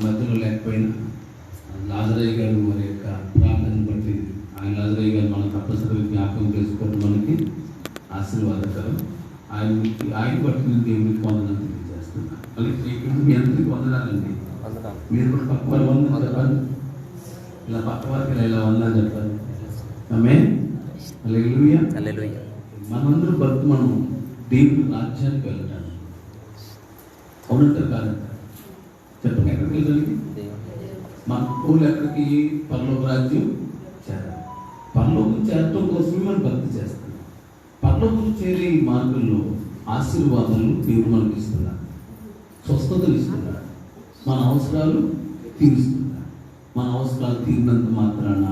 మధ్యలో లేకపోయినా లాజరయ్య గారు వారి యొక్క ప్రార్థనను బట్టి ఆయన లాజరయ్య గారు మనం తప్పనిసరిగా జ్ఞాపకం చేసుకోవడం మనకి ఆశీర్వాదకరం. ఆయన బట్టి నేను దేవునికి వందనాలు తెలియజేస్తున్నాను. మళ్ళీ మీ అందరికీ వందనాలండి. మీరు కూడా పక్క వారి వందనాలు చెప్పండి. ఇలా పక్క వారికి ఇలా వందనాలు చెప్పండి. ఆమేన్. హల్లెలూయా. మనందరూ భక్తి మనం దేవుని రాజ్యానికి వెళ్ళడానికి అవునంటారు కాదంటారు చెప్పండి. ఎక్కడికి వెళ్ళడానికి? మన ఊళ్ళు ఎక్కడికి? పరలోక రాజ్యం చేరాలి. పరలోకం చేరటం కోసమే మనం భక్తి చేస్తాం. పరలోకం చేరే ఈ మార్గంలో ఆశీర్వాదాలు దేవుడు మనకి ఇస్తున్నాడు, స్వస్థతలు ఇస్తున్నాడు, మన అవసరాలు తీరుస్తున్నాడు. మన అవసరాలు తీరినంత మాత్రాన,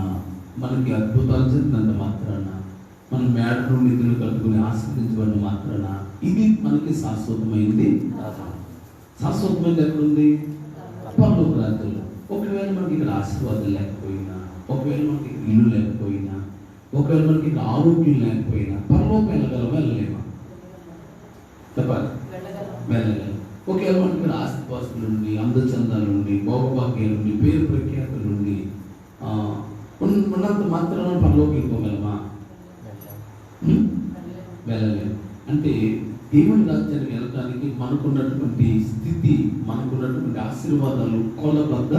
మనకి అద్భుతాలు జరిగినంత మాత్రాన, మనం మేడలు నిధులు కట్టుకుని ఆస్వాదించబడిన మాత్రాన ఇది మనకి శాశ్వతమైంది. శాశ్వతమైనది ఎక్కడుంది? పరలోక రాజ్యంలో. ఒకవేళ మనకి ఇక్కడ ఆశీర్వాదం లేకపోయినా, ఒకవేళ మనకి ఇల్లు లేకపోయినా, ఒకవేళ మనకి ఇక్కడ ఆరోగ్యం లేకపోయినా పరలోకం వెళ్ళలేమా? చెప్పాలి, వెళ్ళలేము. ఒకవేళ మనకి ఇక్కడ ఆస్తిపాస్తుల నుండి, అందచందాల నుండి, భోగభాగ్యాల నుండి, పేరు ప్రఖ్యాతుల నుండి ఉన్నంత మాత్రాన పరలోకం వెళ్ళిపోగలమా? వెళ్ళలేము. అంటే దేవుని రాజ్యానికి వెళ్ళడానికి మనకున్నటువంటి స్థితి, మనకున్నటువంటి ఆశీర్వాదాలు కొలబద్ద.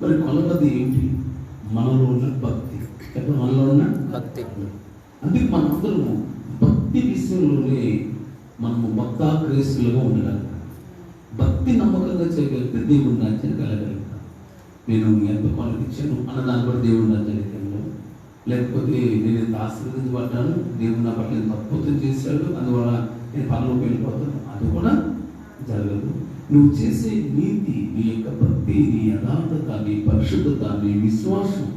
మరి కొలబద్ద ఏంటి? మనలో ఉన్న భక్తి. చెప్పండి, మనలో ఉన్న భక్తి. అందుకే మనందరము భక్తి విషయంలోనే మనము భక్తాగ్రేసులుగా ఉండగలుగుతాం. భక్తి నమ్మకంగా చేయగలిగితే దేవుని రాజ్యానికి వెళ్ళగలుగుతాం. నేను ఎంత కొనకిచ్చాను అన్న దాన్ని బట్టి దేవుని రాజ్యానికి వెళ్ళాను, లేకపోతే నేను ఎంత ఆశీర్వదించబడ్డాను, దేవుడు నా పట్ల ఎంత అద్భుతం చేశాడు, అందువల్ల నేను పనిలోకి వెళ్ళిపోతాను, అది కూడా జరగదు. నువ్వు చేసే నీతి, నీ యొక్క భక్తి, నీ యథార్థత, నీ పరిశుద్ధత, నీ విశ్వాసం,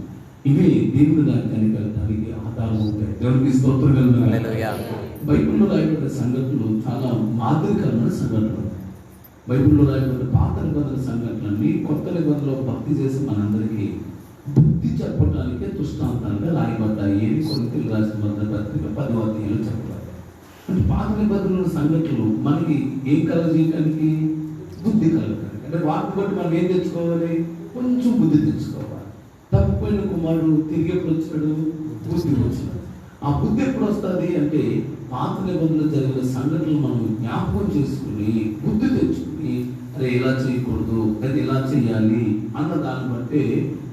ఇవే దేవుని రాజ్యానికి వెళ్ళడానికి ఆధారం ఉంటాయి. దేవునికి స్తోత్రం కలుగును. బైబిల్లో రాయబడ్డ సంఘటనలు చాలా మాదిరికరమైన సంఘటనలు ఉన్నాయి. బైబిల్లో రాయబడ్డ పాత నిబంధన సంఘటనలన్నీ కొత్త నిబంధనలో భక్తి చేసి మనందరికీ బుద్ధి చెప్పటానికే దృష్టాంతాలుగా రాయబడ్డాయి. కొరింథీయులకు రాసిన మొదటి పత్రిక 10వ అధ్యాయంలో చెప్పబడ్డాయి. అంటే పాత నిబంధనల సంఘటనలు మనకి ఏం కలగజేయడానికి? బుద్ధి కలగడానికి. అంటే వాటిని బట్టి మనం ఏం తెచ్చుకోవాలి? కొంచెం బుద్ధి తెచ్చుకోవాలి. తప్పిపోయిన కుమారుడు తిరిగి ఎప్పుడు వచ్చాడు? బుద్ధి వచ్చినాడు. ఆ బుద్ధి ఎప్పుడు వస్తుంది అంటే పాత నిబంధనలు జరిగిన సంఘటనలు మనం జ్ఞాపకం చేసుకుని బుద్ధి తెచ్చుకుని, అరే ఇలా చేయకూడదు, అది ఇలా చేయాలి అన్న దాన్ని బట్టి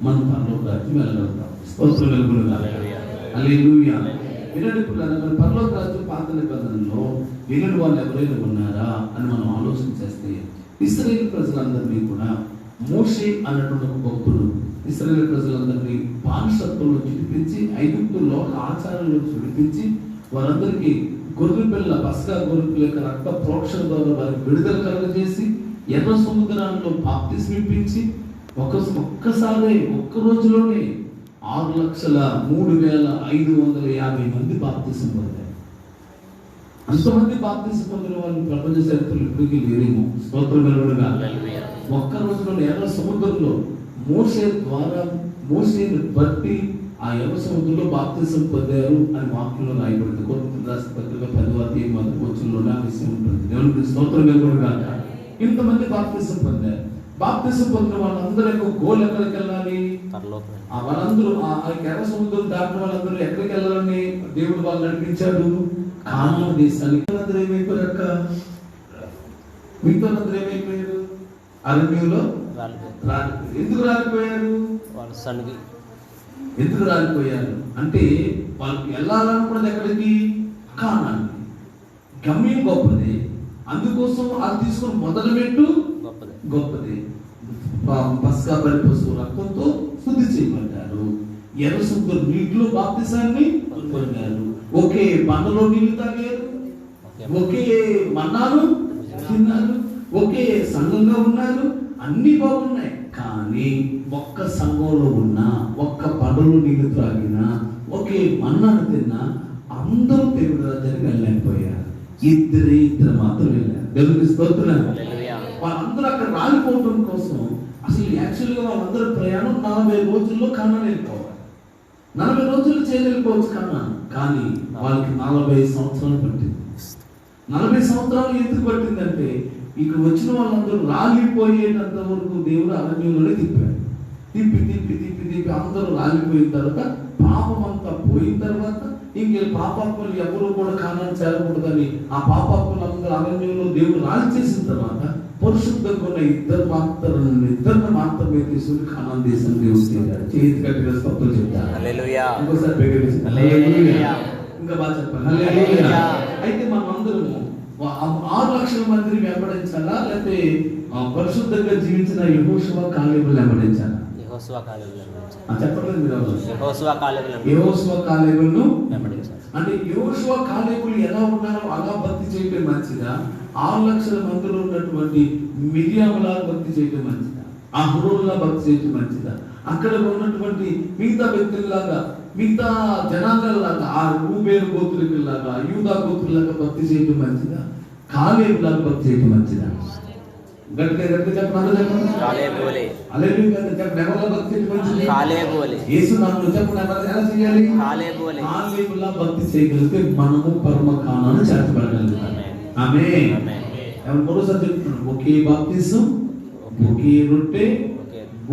మనం పరలోక రాజ్యం వెళ్ళగలుగుతాం. స్తోత్రం కలుగును గాక. హల్లెలూయా. వినండి పిల్లలు, మన పరలోక రాజ్యం పాత నిబంధనలో వినని వాళ్ళు ఎవరైనా ఉన్నారా అని మనం ఆలోచన చేస్తే, ఇశ్రాయేలు ప్రజలందరినీ కూడా మోషే అన్నటువంటి ఒక భక్తుడు ఇశ్రాయేలు ప్రజలందరినీ బానిసత్వంలో విడిపించి, ఐగుప్తు లోక ఆచారంలో విడిపించి, వారందరికీ గొర్రె పిల్ల, పస్కా గొర్రె పిల్ల యొక్క రక్త ప్రోక్షణ ద్వారా వారికి విడుదల కలుగజేసి, ఎర్ర సముద్రాల్లో బాప్తిస్మం ఇప్పించి, ఒక్క రోజులోనే 6,03,550 మంది బాప్తిస్మం పొందారు. అంతమంది బాప్తిస్మం పొందిన వాళ్ళు ప్రపంచ చరిత్రలో ఇప్పటికీ లేరేమో. స్తోత్రం కలుగును గాక. ఒక్క రోజులో ఎర్ర సముద్రంలో మోషేను బట్టి ఆ ఎర్ర సముద్రంలో బాప్తిస్మం పొందారు అని వాక్యంలో రాయబడింది. కొరింథీయులకు రాసిన పత్రిక 10వ అధ్యాయం 1వ ఆ విషయం ఉంటుంది. దేవునికి స్తోత్రం కలుగును గాక. ఇంతమంది బాప్తిస్మం పొందారు. బాప్తిస్మం పొందిన వాళ్ళందరూ గోల్ ఎక్కడికి వెళ్ళాలి? వాళ్ళందరూ ఆ ఎర్ర సముద్రం దాటిన వాళ్ళందరూ ఎక్కడికి వెళ్ళాలని దేవుడు వాళ్ళు నడిపించాడు? కానాను దేశానికి. అందరూ ఏమైపోయారక్క? మిగతా అందరూ ఏమైపోయారు? అరణ్యంలో ఎందుకు రాలిపోయారు? ఎందుకు రాలిపోయారు అంటే వాళ్ళకి వెళ్ళాలనుకున్నది ఎక్కడికి? కానానికి. గమ్యం గొప్పది, అందుకోసం అది తీసుకుని మొదలు పెట్టు గొప్పది. పస్కా బలి పశువు రక్తంతో శుద్ధి చేయబడ్డారు. ఎర్ర సముద్రం నీటిలో బాప్తిసాన్ని పొందారు. ఒకే బండలో నీళ్లు తాగారు, ఒకే మన్నాను తిన్నారు, ఒకే సంఘంగా ఉన్నారు, అన్ని బాగున్నాయి. కానీ ఒక్క సంఘంలో ఉన్నా, ఒక్క బండలో నీళ్లు త్రాగినా, ఒకే మన్నాను తిన్నా అందరూ దేవుడి రాజ్యానికి వెళ్ళలేకపోయారు. ఇద్దరు మాత్రం వెళ్ళారు. దేవునికి స్తోత్రం. వాళ్ళందరూ అక్కడ రాలిపోవడం కోసం అసలు యాక్చువల్గా వాళ్ళందరూ ప్రయాణం 40 రోజుల్లో కానాను వెళ్ళిపోవాలి. 40 రోజులు చేయలేకపోవచ్చు కానాను, కానీ వాళ్ళకి 40 సంవత్సరాలు పట్టింది. 40 సంవత్సరాలు ఎందుకు పట్టిందంటే ఇక్కడ వచ్చిన వాళ్ళందరూ రాలిపోయేటంత వరకు దేవుడు అరణ్యంలోనే తిప్పాడు. తిప్పి తిప్పి తిప్పి తిప్పి అందరూ రాలిపోయిన తర్వాత పాపం అంతా పోయిన తర్వాత ఇంక పాపాత్మలు ఎవరు కూడా కానాన్ని చేరకూడదని ఆ పాపాత్మలు అందరూ అరణ్యంలో దేవుడు రాల్చేసిన తర్వాత పరిశుద్ధంగా ఉన్న ఇద్దరిని మాత్రమే తీసుకుని కానాన్ దేశం దేవుడు చేశాడు. చేతి కట్టిన స్తోత్రం చెప్తారు. ఇంకా బాగా చెప్పాలి. అయితే మనం అందరము 6 లక్షల మందిని వెంబడించాలా, లేకపోతే పరిశుద్ధంగా జీవించిన యెహోషువ కాలేబుని వెంబడించాలా? చెప్పలేదు మీరు. యెహోషువ కాలేబును అంటే యెహోషువ కాలేబులు ఎలా ఉన్నారో అలా భక్తి చేయడం మంచిదా, 6 లక్షల మందిలో ఉన్నటువంటి మిరియాములా భక్తి చేయడం మంచిదా, అహరోన్లా భక్తి చేయడం మంచిదా, అక్కడ ఉన్నటువంటి మిగతా వ్యక్తుల్లాగా మిగతా జనాంగాల్లాగా ఆ రూబేలు గోత్రికుల్లాగా యూదా గోత్రులాగా భక్తి చేయడం మంచిదా, కాలేబులాగా భక్తి చేయడం మంచిదా? గట్టిగా గట్టిగా చెప్పండి. భక్తి చేయగలిగితే మనము పరమ కానాన్ని చేర్చబడగలుగుతాం. ఆమేన్. మరోసారి చెప్తున్నాను, ఒకే బాప్తిసం, ఒకే రొట్టె,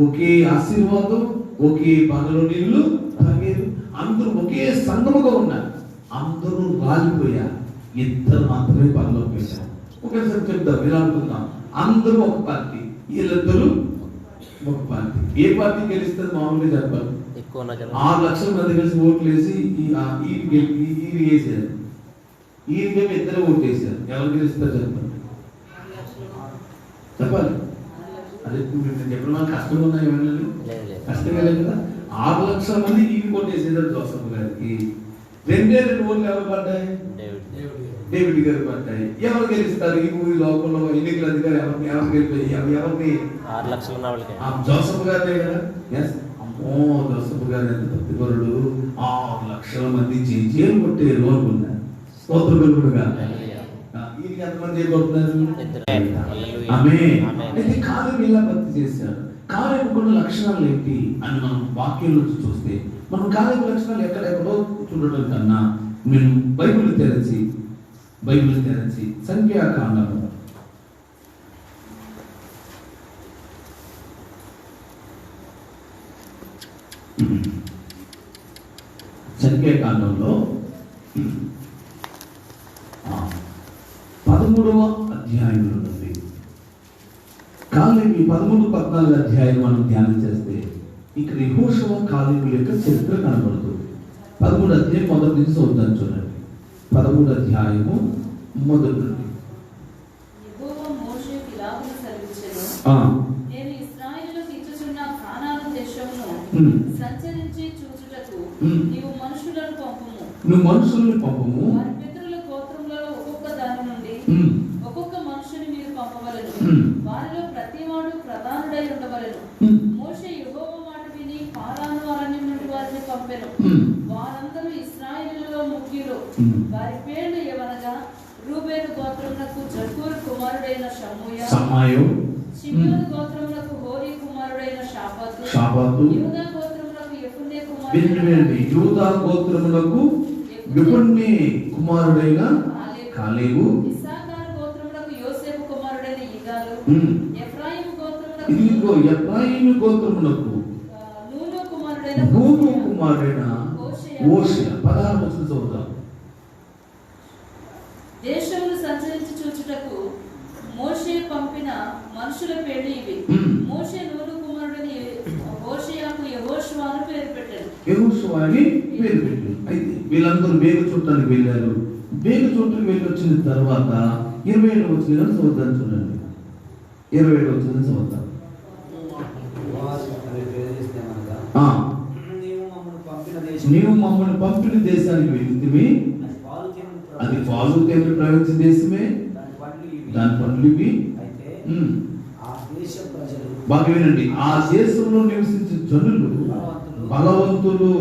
ఒకే ఆశీర్వాదం, ఒకే పగలు నీళ్లు తాగేరు. అందరూ ఒకే సంగముగా ఉన్నారు. అందరూ రాలిపోయారు, ఇద్దరు మాత్రమే పగలో పోయారు. ఒకేసారి చెప్తాం, ఎలా అనుకుందాం, అందరూ ఒక పార్టీ, వీళ్ళిద్దరూ ఒక పార్టీ. ఏ పార్టీ గెలుస్తుంది మామూలుగా చెప్పాలి? 6 లక్షల మంది కలిసి ఓట్లు వేసి ఈయన వేసారు, ఈయనకేమో ఇద్దరు ఓటు వేసారు. ఎవరు గెలుస్తారు చెప్పాలి? చెప్పాలి. అదే చెప్పడం కష్టంగా ఉన్నాయి, ఏమన్నా కష్టంగా లేదు కదా. 6 లక్షల మంది ఈయన ఓటు వేసేదారు జోసఫ్ గారికి. 2 ఓట్లు ఎవరు పడ్డాయి? డేవిడ్ గారు పడ్డాయి. ఎవరు గెలుస్తారు ఈ ఊరి లోపల ఎన్నికల అధికారి? ఎవరు గెలిపాయి? ఎవరిని? జోసఫ్ గారే కదా. అమ్మో, జోసఫ్ గారు ఎంత భక్తిపరుడు, 6 లక్షల మంది జైలు కొట్టారు అనుకున్నారు. స్తోత్రగా ఈయనకి ఎంతమంది చేయబోతున్నారు? అయితే కాలేబు ఇలా భక్తి చేశారు. కాలేబు కొన్ని లక్షణాలు ఏంటి అని మనం వాక్యంలో చూస్తే, మనం కాలేబు లక్షణాలు ఎక్కడెక్కడో చూడటం కన్నా మేము బైబిల్ తెరచి సంఖ్యాకాండము సంఖ్యాకాండంలో 13వ అధ్యాయంలో ఉంది. కాలేబు 13-14 అధ్యాయం మనం ధ్యానం చేస్తే ఇక్కడ యెహోషువ కాలేబు యొక్క చరిత్ర కనబడుతుంది. 13 అధ్యాయం మొదటి నుంచి చదువుతాను చూడండి. 13 అధ్యాయము మొదటి నుండి. నువ్వు మనుషులను పంపము, ఒక్కొక్క దాని నుండి ఒక్కొక్క మనుషుని మీరు పంపవలెను, వారిలో ప్రతివాడు ప్రధానుడై ఉండవలెను. మోషే యెహోవా మాట విని పారాను అరణ్యం నుండి వారిని పంపెను. వారందరూ ఇశ్రాయేలులో ముఖ్యులు. వారి పేర్లు ఏవనగా, రూబేను గోత్రమునకు జక్కూరు కుమారుడైన షమ్మూయ, షిమ్యోను గోత్రమునకు హోరీ కుమారుడైన షాపాతు, యూదా గోత్రమునకు యెఫున్నె కుమారుడైన కాలేబు, ఇశ్శాఖారు గోత్రమునకు యోసేపు కుమారుడైన ఇగాలు, ఎఫ్రాయిము గోత్రమునకు నూను కుమారుడైన హోషేయ. 16 వచనం చదువుతాం. దేశమును సంచరించి చూచుటకు మోషే పంపిన మనుషుల పేర్లు ఇవి. మోషే నూను కుమారుడని హోషేయకు యెహోషువ అని పేరు పెట్టాడు. అయితే వీళ్ళందరూ బేగు చూడటానికి వెళ్ళారు. బేగు చూడటానికి వెళ్ళి వచ్చిన తర్వాత 27 వచ్చిన చదువుతాను చూడండి. 27 వచ్చిన చదువుతాం. నీవు మమ్మల్ని పంపిన దేశానికి వెళితివి, అది పాలు తేనెలు ప్రవహించిన దేశమే, దాని పనులు ఇవి. బాగా వినండి, ఆ దేశంలో నివసించే జనులు బలవంతులు,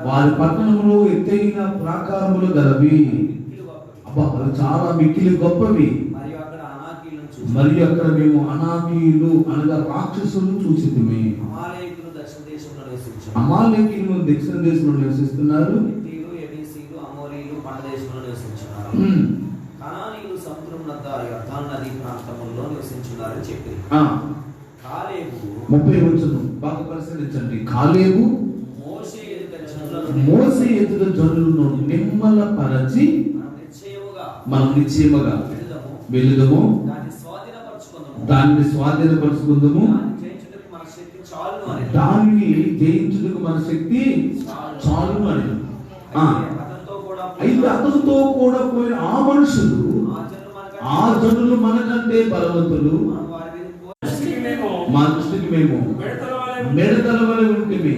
వారి పట్టణములు ఎత్తైన ప్రాకారములు గలవి. అబ్బా, చాలా మిక్కిలి గొప్పవి. మరియు అక్కడ మేము అనాకీయులు అనగా రాక్షసులు చూసితిమి. అమాలేకీయులు దక్షిణ దేశంలో నివసిస్తున్నారు. కనానీయులు సముద్రం వద్ద యొర్దాను నది ప్రాంతంలో నివసించున్నారని చెప్పి కాలేబు 30 వచ్చును బాగా పరిశీలించండి. కాలేబు మోసే ఎదుట జనులను నిమ్మల పరచి మనం నిశ్చయముగా వెళ్ళుదము, దాన్ని స్వాధీనపరచుకుందాము, దాన్ని జయించుటకు మన శక్తి చాలును అని. అయితే అతనితో కూడా పోయిన ఆ మనుషులు, ఆ జనులు మనకంటే బలవంతులు, మా దృష్టికి మేము మిడతల వలె ఉంటిమి,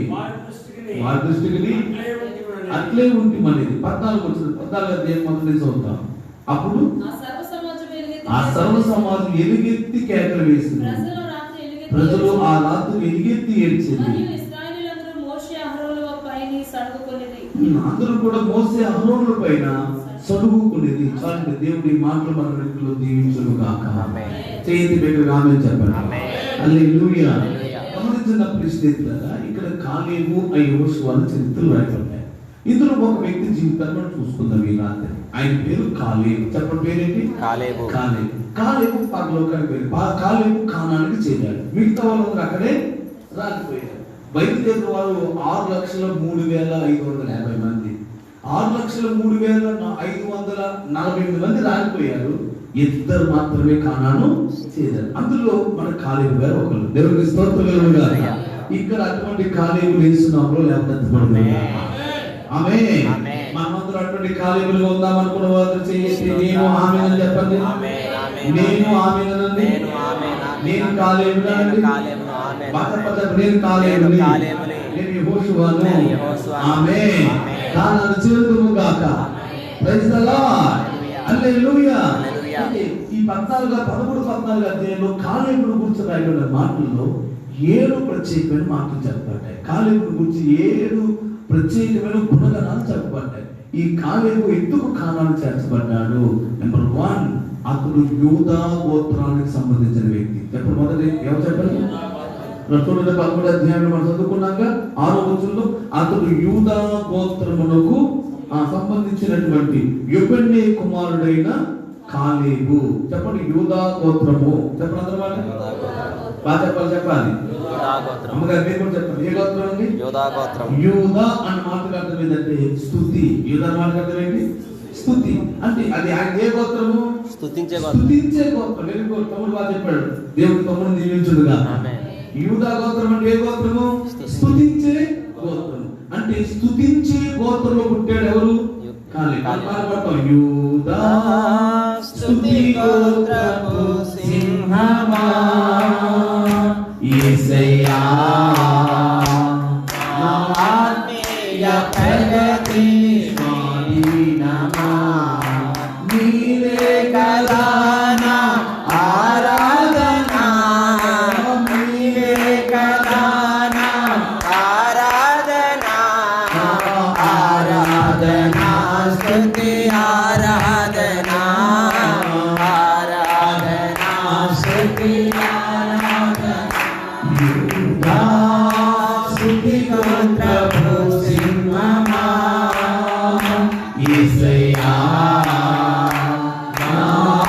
మా దృష్టికి అట్లే ఉంటి మనది. 14 వచ్చింది. 14 అధ్యాయం మొదటి నుంచి చదువుతాం. అప్పుడు ఆ సర్వ సమాజం ఎలుగెత్తి కేకలు వేసింది, ప్రజలు ఆ రాత్రి ఎలుగెత్తి ఏడ్చింది. అందరూ కూడా మోసే అహరోనుల పైన సడుగుకునేది. చాలండి, దేవుడి మాటలు మన వ్యక్తులు దీవించును గాక. చేతి బిడ్డలు ఆమేన్ చెప్పండి. హల్లెలూయా. గమనించినప్పుడు స్నేహితులారా, ఇక్కడ కాలేబు యెహోషువ చరిత్రలు రాయబడ్డాయి. ఇందులో ఒక వ్యక్తి జీవితాన్ని మనం చూసుకుందాం ఈ రాత్రి. ఆయన పేరు కాలేబు. చెప్పండి, పేరేంటి? కాలేబు. కాలేబు పరలోకానికి వెళ్ళి కాలేబు కానానికి చేరాడు. మిగతా వాళ్ళందరూ అక్కడే రాలిపోయారు. బయలుదేరిన వారు 6,03,550 మంది. 6,03,548 మంది రాలిపోయారు. 2 మాత్రమే కానాను చేరారు. అందులో మన కాలేబు గారు ఒకరు. దేవునికి స్తోత్రం గారు. ఇక్కడ అటువంటి కాలేబు లేస్తున్నాంలో లేకపోతే ఆమేన్. మనమందరం అటువంటి కాలేబులుగా ఉందాం అనుకున్న వారు చేసి నేను ఆమేన్ అని చెప్పండి. నేను ఆమేన్ అనండి. నేను కాలేబునండి. నేను కాలేబుని, నేను యెహోషువను. ఆమేన్. కానాను చేరుదుము గాక. Praise the Lord. హల్లెలూయా. ఈ 13 అధ్యాయంలో కాలేబును గురించి రాయబడిన మాటల్లో 7 ప్రత్యేకమైన మాటలు చెప్పబడ్డాయి. కాలేబును గురించి 7 ప్రత్యేకమైన గుణగణాలు చెప్పబడ్డాయి. ఈ కాలేబు ఎందుకు కానాను చేర్చబడ్డాడు? నెంబర్ 1, అతడు యూదా గోత్రానికి సంబంధించిన వ్యక్తి. చెప్పండి, మొదటి ఎవరు చెప్పండి? 11 అధ్యాయంలో మనం చదువుకున్నాక 6వ వచనంలో అతడు యూదా గోత్రమునకు సంబంధించినటువంటి యెఫున్నె కుమారుడైన కాలేబు. చెప్పండి, యూదా గోత్రము. చెప్పండి అందరూ చెప్పాలి. అమ్మగారు మీరు కూడా చెప్పండి. ఏ గోత్రం అండి? యూదా గోత్రం. యూదా అన్న మాటకు అర్థం ఏంటంటే స్తుతి. యూదా మాటకు అర్థం ఏంటి? స్తుతి. అంటే అది ఆయన ఏ గోత్రము? స్తుతించే గోత్రం. Very good. తమ్ముడు బాగా చెప్పాడు. దేవుడు తమ్ముడిని దీవించుడుగా. యూదా గోత్రం అంటే ఏ గోత్రము? స్తుతించే గోత్రం. అంటే స్తుతించే గోత్రంలో పుట్టాడు ఎవరు? కాలేబు. యూదా స్తుతి గోత్రపు సింహమా యేసయ్యా, నా ఆత్మీయ ప్రగతి స్వాధీనమా, నీవే కదా నా ఆరాధన, నీవే కదా నా ఆరాధన, ఆరాధన స్తుతి ఆరాధన, ఆరాధన స్తుతి ఆరాధన. యూదా స్తుతి గోత్రపు సింహమా యేసయ్యా, నా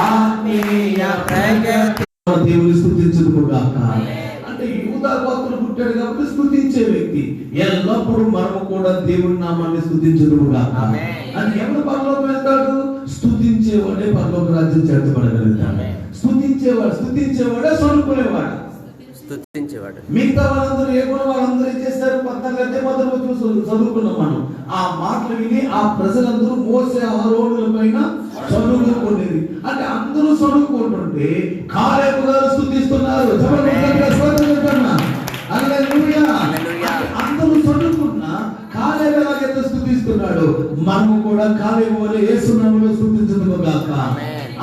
ఆత్మీయ ప్రగతి. దేవుని స్తుతించుదుము గాక. అంటే యూదా గోత్రం పుట్టాడు కాబట్టి స్తుతించే వ్యక్తి. ఎల్లప్పుడూ మనము కూడా దేవుని నామాన్ని స్తుతించుదుము గాక. అని ఎవరు పరలోకం వెళ్తాడు? స్తుతించేవాడే పరలోక రాజ్యం చేర్చబడగలుగుతాడు. స్తుతించేవాడే సొనుకునేవాడు. మిగతా వాళ్ళందరూ ఏ గుణం వాళ్ళందరూ ఏం చేస్తారు? 14 అధ్యాయం మొదలు చదువుకున్నాం మనం. ఆ మాటలు విని ఆ ప్రజలందరూ మోసే అహరోనుల పైన చదువుకునేది. అంటే అందరూ చదువుకుంటుంటే కాలేబు గారు స్తుతిస్తున్నారు. అందరూ చదువుకున్నా కాలేబు ఎలాగైతే స్తుతిస్తున్నాడు, మనము కూడా కాలేబు వలె యేసు నామములో స్తుతించుదుము గాక.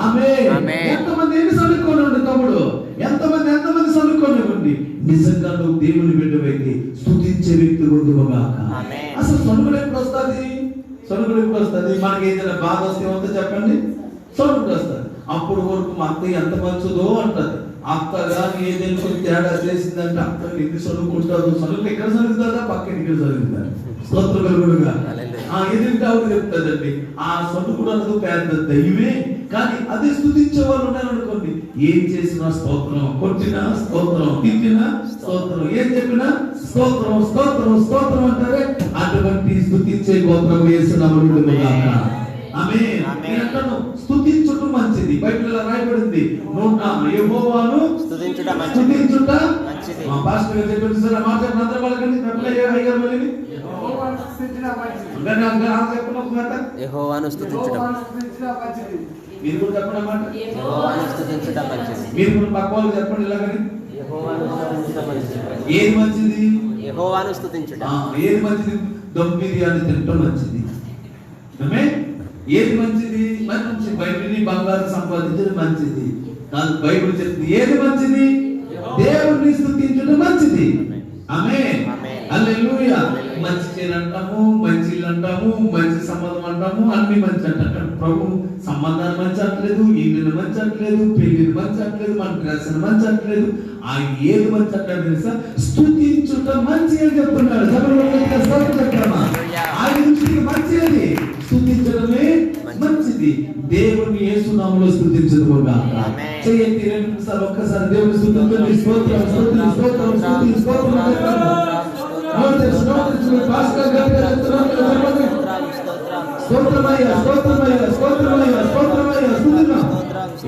ఆమేన్. ఎంతమంది ఎన్ని చదువుకోండి తమ్ముడు, ఎంతమంది చదువుకోనివ్వండి. నిజంగా నువ్వు దేవుని బిడ్డవైతే స్తుతించే వ్యక్తి ఉందుము గాక. అసలు సొనుగుడు ఎప్పుడు వస్తుంది? మనకి ఏదైనా బాధ వస్తే ఏమంతా చెప్పండి, సొనుగుడు వస్తుంది. అప్పుడు వరకు మా అత్త ఎంత మంచిదో అంటది. అత్త గాని ఏదైనా కొంచెం తేడా చేసిందంటే అత్త ఎన్ని చదువుకుంటారు. చదువులు ఎక్కడ చదువుతుందా? పక్కన చదువుతారు. స్తోత్రం కలుగునుగా. ఎదుటి ఆవిడ చెప్తాదండి, ఆ చదువుకుడు అన్నది పెద్ద దైవే, కానీ అదే స్తుతించే వాళ్ళు ఉన్నారనుకోండి, ఏం చేసినా స్తోత్రం, కొట్టినా స్తోత్రం, తిట్టినా స్తోత్రం, ఏం చెప్పినా స్తోత్రం స్తోత్రం స్తోత్రం అంటారే. అటువంటి స్తుతించే గోత్రం యేసు నామములో గాక. ఆమేన్. నేను అంటాను, స్తుతించుట మంచిది. బైబిల్లో రాయబడింది, యెహోవాను స్తుతించుట మంచిది. పాస్టర్ గారు చెప్పారు సార్, ఆ మాట అందరూ పలకండి. అయ్యారు మళ్ళీ యెహోవాను స్తుతించుట మంచిది. మీరు కూడా చెప్పండి అన్నమాట. యెహోవాను స్తుతించుట మంచిది. మీరు కూడా పక్క వాళ్ళు చెప్పండి ఇలాగని. యెహోవాను స్తుతించుట మంచిది. ఏది మంచిది? యెహోవాను స్తుతించుట. ఏది మంచిది? దమ్ బిర్యానీ తినటం మంచిది. ఏది మంచిది? మంచి బైబిల్ని బంగారు సంపాదించడం మంచిది కాదు. బైబిల్ చెప్తుంది ఏది మంచిది? దేవుణ్ణి స్తుతించడం మంచిది. ఆమేన్. హల్లెలూయా. మంచి చీర అంటాము, మంచి ఇల్లు అంటాము, మంచి సంబంధం అంటాము, అన్ని మంచి అంటారు. ప్రభు సంబంధాలు మంచి అంటలేదు, ఇల్లుని మంచి అంటలేదు, పెళ్లిని మంచి అంటలేదు, మన డ్రెస్ని మంచి అంటలేదు. ఆయన ఏది మంచి అంటారు తెలుసా? స్తుతించుట మంచి అని చెప్తున్నాడు. చెప్పమా? ఆయన దృష్టికి మంచి అది స్తుతించడమే మంచిది. దేవుని యేసు నామములో స్తుతించుదుము గాక. చేయండి 2 నిమిషాలు ఒక్కసారి దేవుని స్తుతించండి. స్తోత్రం స్తోత్రం స్తోత్రం స్తుతి స్తోత్రం పాస్టర్ గారు చెప్పండి. స్తోత్రమయ్యా స్తోత్రమయ్యా స్తోత్రమయ్యా స్తోత్రమయ్యా స్తుతిద్దాం.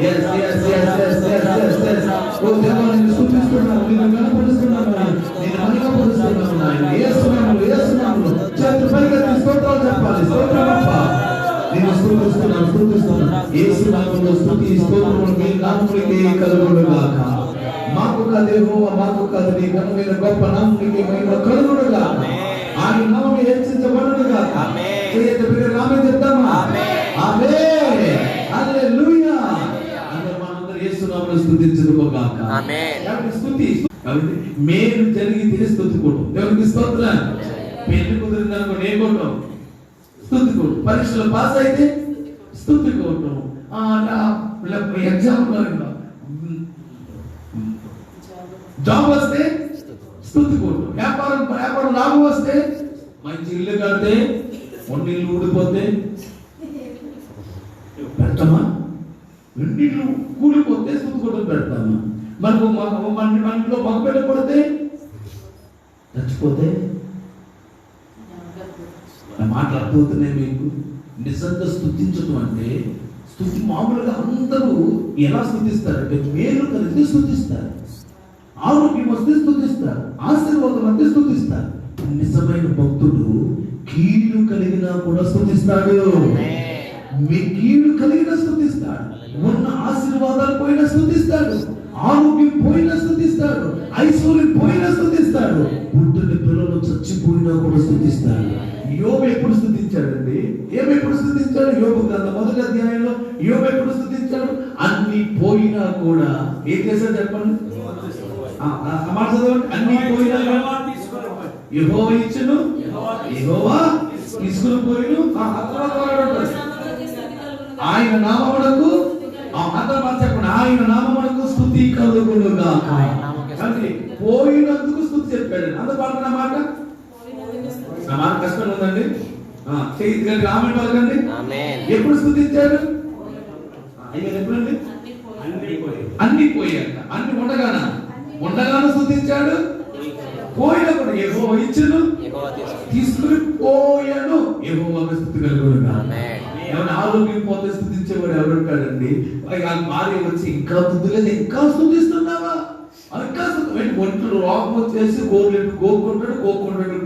yes yes yes yes yes yes yes ఓ దేవా, నిన్ను స్తుతిస్తున్నాను, నిన్ను కనపరుస్తున్నాను, నిన్ను మహిమపరుస్తున్నాను నాయన. యేసు నామములో చేతులు పైకెత్తి స్తోత్రాలు చెప్పాలి. స్తోత్రమప్పా, నిన్ను స్తుతిస్తున్నాను స్తుతిస్తున్నాను. యేసు నామములో స్తుతి స్తోత్రములు మీ నామమునకే కలుగును గాక. మాకు కాదు యెహోవా, మాకు కాదు నీ ఘనమైన గొప్ప నామమునకే మహిమ కలుగును గాక. ఆయన నామము హెచ్చించబడును గాక. చేతులు పైకెత్తి ఆమేన్ చెప్తామా? ఆమేన్. హల్లెలూయా. అందరూ మనందరం యేసు నామములో స్తుతించుదుము గాక. ఆమేన్. కాబట్టి స్తుతి, కాబట్టి మేలు జరిగితే స్తుతికోవడం. దేవునికి స్తోత్రం. పెళ్లి కుదిరిందనుకోండి ఏం కొట్టం? స్తుతికోవడం. పరీక్షలో పాస్ అయితే స్తుతికోవడం. ఎగ్జామ్ జాబ్ వస్తే స్తుతికోవడం. వ్యాపారం లాభం వస్తే, మంచి ఇల్లు కడితే, కొన్ని ఇల్లు ఊడిపోతే పెడతామా? రెండిళ్ళు కూలిపోతే స్తుతికోవడం పెడతామా? మనకు మన ఇంట్లో మగ బిడ్డ కొడితే, చచ్చిపోతే మాట్లాడుతున్నాయి మీకు. నిజంగా స్తుతించడం అంటే, స్తుతి మామూలుగా అందరూ ఎలా స్తుతిస్తారంటే, మేలు కలిగితే స్తుతిస్తారు, ఆరోగ్యం వస్తే స్తుతిస్తారు, ఆశీర్వాదం అంటే స్తుతిస్తారు. నిజమైన భక్తుడు కీడు కలిగినా కూడా స్తుతిస్తాడు. మీ కీడు కలిగిన స్తుతిస్తాడు, ఉన్న ఆశీర్వాదాలు పోయినా స్తుతిస్తాడు, ఆరోగ్యం పోయినా స్తుతిస్తాడు, ఐశ్వర్యం పోయినా స్తుతిస్తాడు, పుట్టిన పిల్లలు చచ్చిపోయినా కూడా స్తుతిస్తాడు. యోబు ఎప్పుడు స్తుతించాడండి? ఎప్పుడు స్తుతించాడు? యోబు గ్రంథం 1వ అధ్యాయంలో యోబు ఎప్పుడు స్తుతించాడు? అన్ని పోయినా కూడా ఏం చేశాడు చెప్పండి? అన్ని పోయినా యెహోవా ఇచ్చును, యెహోవా తీసుకుని పోయిను, ఆయన నామమునకు చెప్పండి, ఆయన నామమునకు స్తుతి కలుగును గాక. అంటే పోయినందుకు స్తుతి చెప్పాడు. అందరూ పలకన మాట. నా మాట కష్టం ఉందండి. చేతి కలిగి ఆమె పలకండి. ఎప్పుడు స్తుతించాడు? అయ్యా ఎప్పుడండి? అన్ని పోయాక. అన్ని ఉండగానే స్తుతించాడు. పోయినప్పుడు యెహోవా ఇచ్చును, తీసుకుని పోయాను, యెహోవాకు స్తుతి కలుగును గాక. ఏమైనా ఆరోగ్యం పోతే స్థుతించేవాడు ఎవరుంటాడండి? భార్య వచ్చి ఇంకా స్థుతిలేదు, ఇంకా స్థుతిస్తున్నావా? ఇంకా ఒంట్లో రోగం వచ్చేసి గోర్లు గోక్కుంటాడు,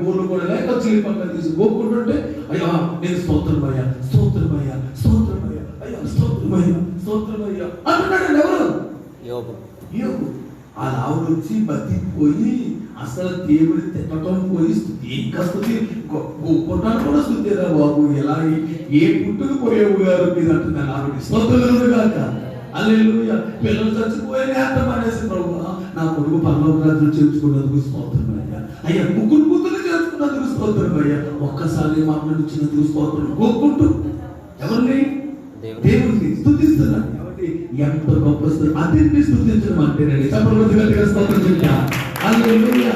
గోర్లు కూడా లేక చీలి పక్కన తీసి గోక్కుంటుంటే, అయ్యా నేను స్తోత్రమయ్యా స్తోత్రమయ్యా స్తోత్రమయ్యా అయ్యా స్తోత్రమయ్యా స్తోత్రమయ్యా అంటున్నాడు. ఎవరు? యోబు. ఆ ఆవిడ వచ్చి బతికిపోయి అసలు దేవుడి తిట్టడం పోయి స్థుతి, ఇంకా స్థుతి గోక్కుంటాను కూడా స్థుతిరా బాబు, ఎలా ఏ పుట్టుకు పోయేవు గారు మీరు అంటున్నాను. ఆవిడ స్తోత్రములు గాక. హల్లెలూయా. పిల్లలు చచ్చిపోయి అర్థం అనేసి, ప్రభు నా కొడుకు పరలోక రాజ్యం చేర్చుకున్నందుకు స్తోత్రమయ్యా, అయ్యా ముగ్గురు చేర్చుకున్నందుకు స్తోత్రమయ్యా, ఒక్కసారి మాట్లాడి ఇచ్చినందుకు స్తోత్రం గోక్కుంటూ ఎవరిని? దేవుడిని స్తుతిస్తున్నాను. ఎంత గొప్ప అతిథిని స్తుతించడం అంటేనండి. చెప్పగలిగా స్తోత్రం చెప్తా. హల్లెలూయా.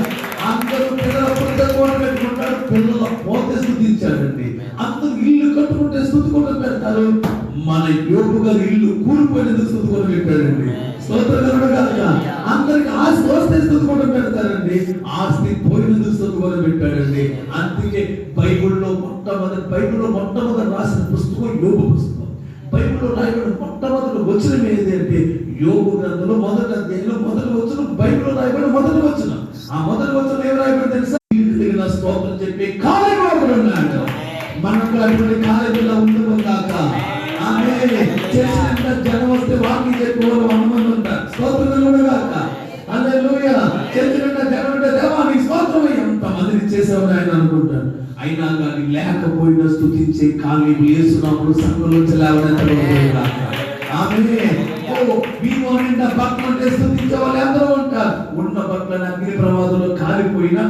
అందరూ పిల్లల పుట్ట కూడా పెట్టుకుంటారు, పిల్లల పోతే స్తుతించాడండి. అందరూ ఇల్లు కట్టు స్తోత్రం ఉంటే స్తుతి కూడా పెడతారు. మన యోగు గారు ఇల్లు కూలిపోయినందుకు స్తుతి కూడా పెట్టారండి. స్తోత్రం కాదుగా. అందరికి ఆస్తి వస్తే స్తుతి కూడా పెడతారండి. ఆస్తి పోయినందుకు స్తుతి కూడా పెట్టాడండి. అందుకే బైబిల్లో మొట్టమొదటి రాసిన పుస్తకం యోగు పుస్తకం. బైబిల్లో రాయబడిన మొట్టమొదటి వచనం ఏది అంటే యోగు గ్రంథంలో మొదటి అధ్యాయంలో మొదటి వచనం బైబిల్లో రాయబడిన మొదటి వచనం. ఆ మొదటి వచనం ఏం రాయబడి తెలుసా? స్తోత్రం చెప్పి కాలేజీ ఉన్నాడు. మనకు అటువంటి కాలేజీలో ఉండుగాక. ఆమె చేసిన జనం వస్తే వాకింగ్ చెప్పి వాళ్ళు 100 మంది ఉంటారు. స్తోత్రం గాక. హల్లెలూయా. చేసిన జనం అంటే దేవా నీ స్తోత్రం ఎంతమందిని చేసావు ఆయన అనుకుంటారు. అయినా కానీ లేకపోయినా స్తుతించే కాలేజీ యేసునామములో సంఘంలోంచి లేవనెత్తబడును గాక. ఆమేన్. వీణోనిండా బట్టలు స్తుతించే వాళ్ళు ఎందరో ఉంటారు. ఉన్న బట్టలను అగ్ని ప్రమాదంలో కాలిపోయినా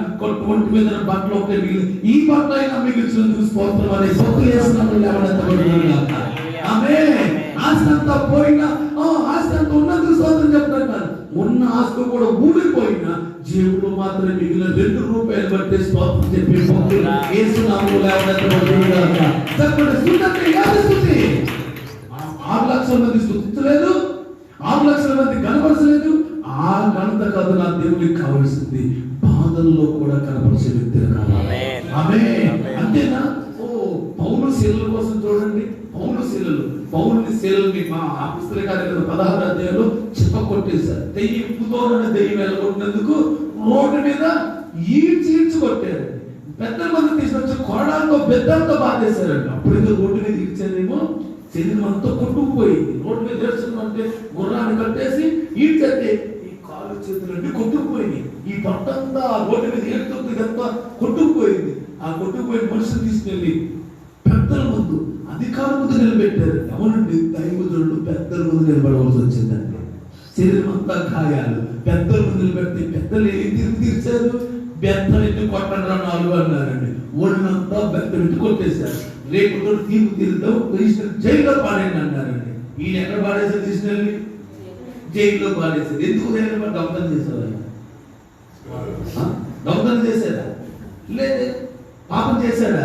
ఒంటి మీద బట్టలు ఒకటే మిగిలి ఈ బట్ట అయినా మిగిల్చినందుకు స్తోత్రం అనే స్తుతి యేసునామములో లేవనెత్తబడును గాక. ఆమేన్. ఆస్తి అంతా పోయినా ఆస్తి అంతా ఉన్నందుకు స్తోత్రం చెప్తారు. ఉన్న ఆస్తి కూడా ఊడిపోయినా జేబులో మాత్రం మిగిలిన 2 రూపాయలు బట్టి స్తోత్రం చెప్పి యేసునామములో లేవనెత్తబడును గాక. చెప్పండి స్తుతి యాది స్తుతి. 6 లక్షల మంది స్తుతించలేదు, 6 లక్షల మంది కనపరచలేదు. ఆ ఘనత కాదు నా దేవునికి కావలసింది బాధల్లో కూడా కనపరిచే వ్యక్తులు కావాలి. ఆమేన్. అంతేనా? పౌలు శీలల కోసం చూడండి. పౌలుని శీలని మా అపొస్తలుల కార్యాలు 16వ అధ్యాయంలో చెప్పకొట్టేశారు. దెయ్యంతో దెయ్యం వెళ్ళగొట్టినందుకు రోడ్డు మీద ఈడ్చి కొట్టారు. పెద్ద మంది తీసుకొచ్చి కొరడాలతో బెత్తంతో బాధేశారండి. అప్పుడు ఏదో రోడ్డు మీద ఈడ్చారేమో శరీరం అంతా కొట్టుకుపోయింది. రోడ్డు మీద ఏడ్చమంటే గుర్రాన్ని కట్టేసి ఈడ్చే ఈ కాలు చేతులన్నీ కొట్టుకుపోయింది. ఈ పట్టంతా ఆ రోడ్డు మీద ఏడుతుంది ఇదంతా కొట్టుకుపోయింది. ఆ కొట్టుకుపోయిన మనుషులు తీసుకెళ్ళి పెద్దల ముందు అధికారుల ముందు నిలబెట్టారు. ఎవరండి? దైవజనులు పెద్దల ముందు నిలబడవలసి వచ్చిందండి. శరీరం అంతా గాయాలు. పెద్దల ముందు నిలబెడితే పెద్దలు ఏం తీర్చారు? బెత్తలెట్టి కొట్టండి 4 అన్నారండి. ఒళ్ళంతా బెత్తలెట్టి కొట్టేశారు. రేపు తీర్పు తీరుతాం జైల్లో పాడేయండి అన్నారండి. ఈయన ఎక్కడ పాడేసారు? తీసుకెళ్ళి జైల్లో పాడేశారు. ఎందుకు దొంగతనం చేశారు? దొంగతనం చేశారా? లేదు. పాపం చేశాడా?